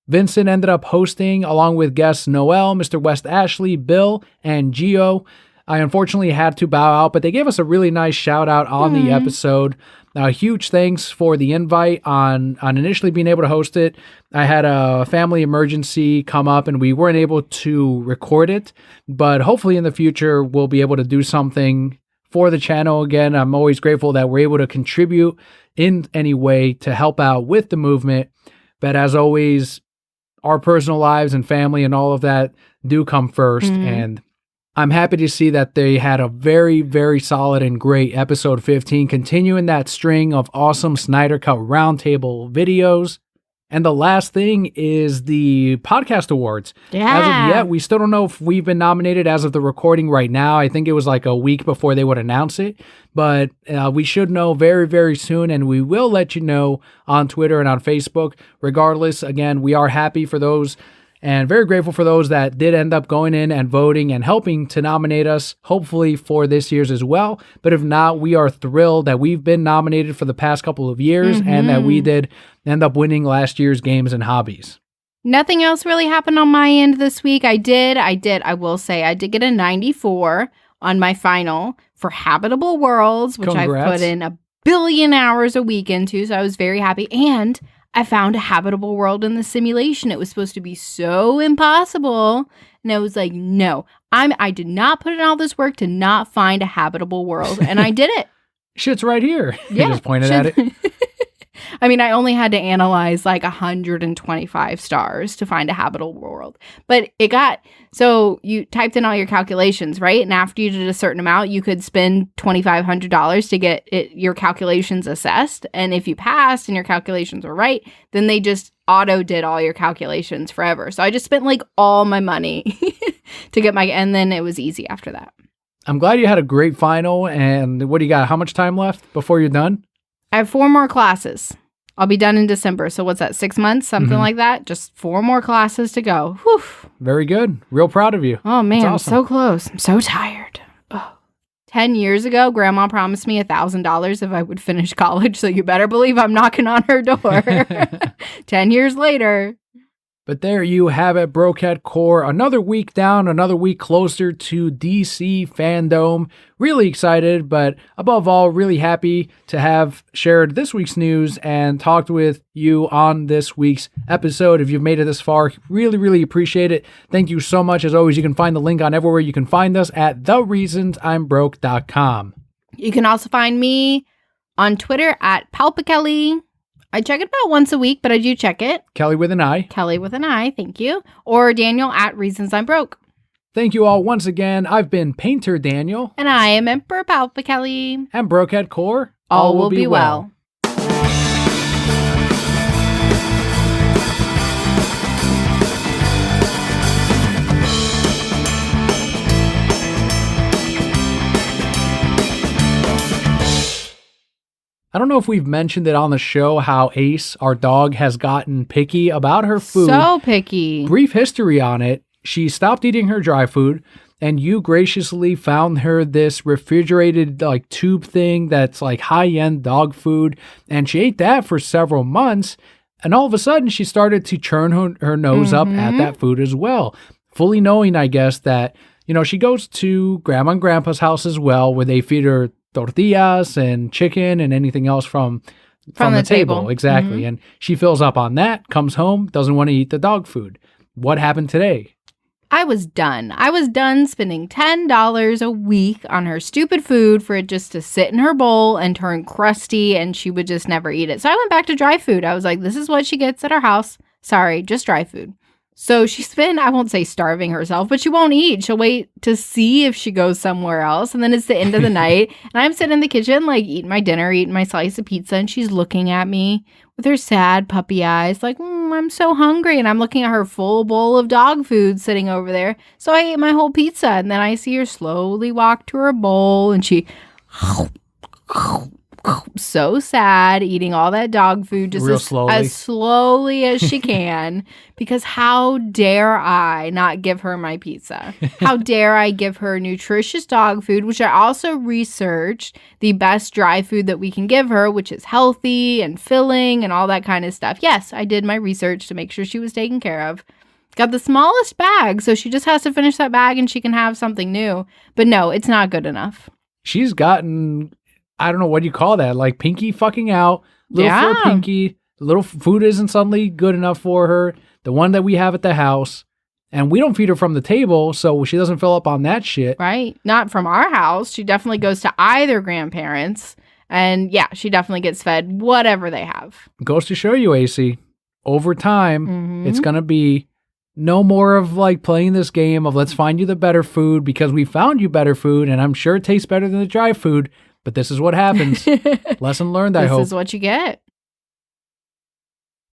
Speaker 1: Vincent ended up hosting along with guests Noel, Mr. West Ashley, Bill, and Gio. I unfortunately had to bow out, but they gave us a really nice shout out on the episode. Huge thanks for the invite on initially being able to host it. I had a family emergency come up and we weren't able to record it, but hopefully in the future we'll be able to do something for the channel again. I'm always grateful that we're able to contribute in any way to help out with the movement. But as always, our personal lives and family and all of that do come first. And I'm happy to see that they had a very, very solid and great episode 15, continuing that string of awesome Snyder Cut Roundtable videos. And the last thing is the podcast awards.
Speaker 2: Yeah.
Speaker 1: As of yet, we still don't know if we've been nominated as of the recording right now. I think it was like a week before they would announce it. But we should know very, very soon. And we will let you know on Twitter and on Facebook. Regardless, again, we are happy for those and very grateful for those that did end up going in and voting and helping to nominate us, hopefully for this year's as well. But if not, we are thrilled that we've been nominated for the past couple of years and that we did end up winning last year's Games and Hobbies.
Speaker 2: Nothing else really happened on my end this week. I will say I did get a 94 on my final for Habitable Worlds, which I've put in a billion hours a week into. So I was very happy. And I found a habitable world in the simulation. It was supposed to be so impossible. And I was like, no, I did not put in all this work to not find a habitable world. And I did it.
Speaker 1: Shit's right here.
Speaker 2: Yeah,
Speaker 1: You just pointed at it.
Speaker 2: I mean, I only had to analyze like 125 stars to find a habitable world. But it got, so you typed in all your calculations, right? And after you did a certain amount, you could spend $2,500 to get your calculations assessed. And if you passed and your calculations were right, then they just auto did all your calculations forever. So I just spent like all my money to get and then it was easy after that.
Speaker 1: I'm glad you had a great final. And what do you got? How much time left before you're done?
Speaker 2: I have 4 more classes. I'll be done in December. So what's that, 6 months? Something like that. Just 4 more classes to go. Whew.
Speaker 1: Very good. Real proud of you.
Speaker 2: Oh, man.
Speaker 1: That's awesome.
Speaker 2: I'm so close. I'm so tired. Oh. 10 years ago, Grandma promised me $1,000 if I would finish college. So you better believe I'm knocking on her door. 10 years later.
Speaker 1: But there you have it, Brocat Core. Another week down, another week closer to DC fandom. Really excited, but above all, really happy to have shared this week's news and talked with you on this week's episode. If you've made it this far, really, really appreciate it. Thank you so much. As always, you can find the link on everywhere you can find us at thereasonsimbroke.com.
Speaker 2: You can also find me on Twitter at Kelli. I check it about once a week, but I do check it.
Speaker 1: Kelli with an I.
Speaker 2: Kelli with an I, thank you. Or Daniel at Reasons I'm Broke.
Speaker 1: Thank you all once again. I've been Painter Daniel.
Speaker 2: And I am Emperor Kelli.
Speaker 1: And Brocat Core.
Speaker 2: All will be well.
Speaker 1: I don't know if we've mentioned it on the show how Ace, our dog, has gotten picky about her food.
Speaker 2: So picky.
Speaker 1: Brief history on it. She stopped eating her dry food. and you graciously found her this refrigerated like tube thing that's like high-end dog food, and she ate that for several months, and all of a sudden she started to turn her nose up at that food as well, fully knowing, I guess, that, you know, she goes to grandma and grandpa's house as well, where they feed her tortillas and chicken and anything else from the table. Exactly. And she fills up on that, comes home, doesn't want to eat the dog food. What happened today?
Speaker 2: I was done. I was done spending $10 a week on her stupid food for it just to sit in her bowl and turn crusty, and she would just never eat it. So I went back to dry food. I was like, this is what she gets at our house. Sorry, just dry food. So she's been, I won't say starving herself, but she won't eat. She'll wait to see if she goes somewhere else. And then it's the end of the night. And I'm sitting in the kitchen, like eating my dinner, eating my slice of pizza. And she's looking at me with her sad puppy eyes, like, I'm so hungry. And I'm looking at her full bowl of dog food sitting over there. So I ate my whole pizza. And then I see her slowly walk to her bowl, and she so sad, eating all that dog food just as slowly as she can, because how dare I not give her my pizza? How dare I give her nutritious dog food, which I also researched the best dry food that we can give her, which is healthy and filling and all that kind of stuff. Yes, I did my research to make sure she was taken care of. Got the smallest bag, so she just has to finish that bag and she can have something new. But no, it's not good enough.
Speaker 1: She's gotten, I don't know, what do you call that? Like pinky fucking out. Little fur pinky. Little food isn't suddenly good enough for her. The one that we have at the house. And we don't feed her from the table, so she doesn't fill up on that shit.
Speaker 2: Right. Not from our house. She definitely goes to either grandparents. And yeah, she definitely gets fed whatever they have.
Speaker 1: Goes to show you, AC, over time, it's going to be no more of like playing this game of let's find you the better food because we found you better food and I'm sure it tastes better than the dry food. But this is what happens. Lesson learned, I hope.
Speaker 2: This is what you get.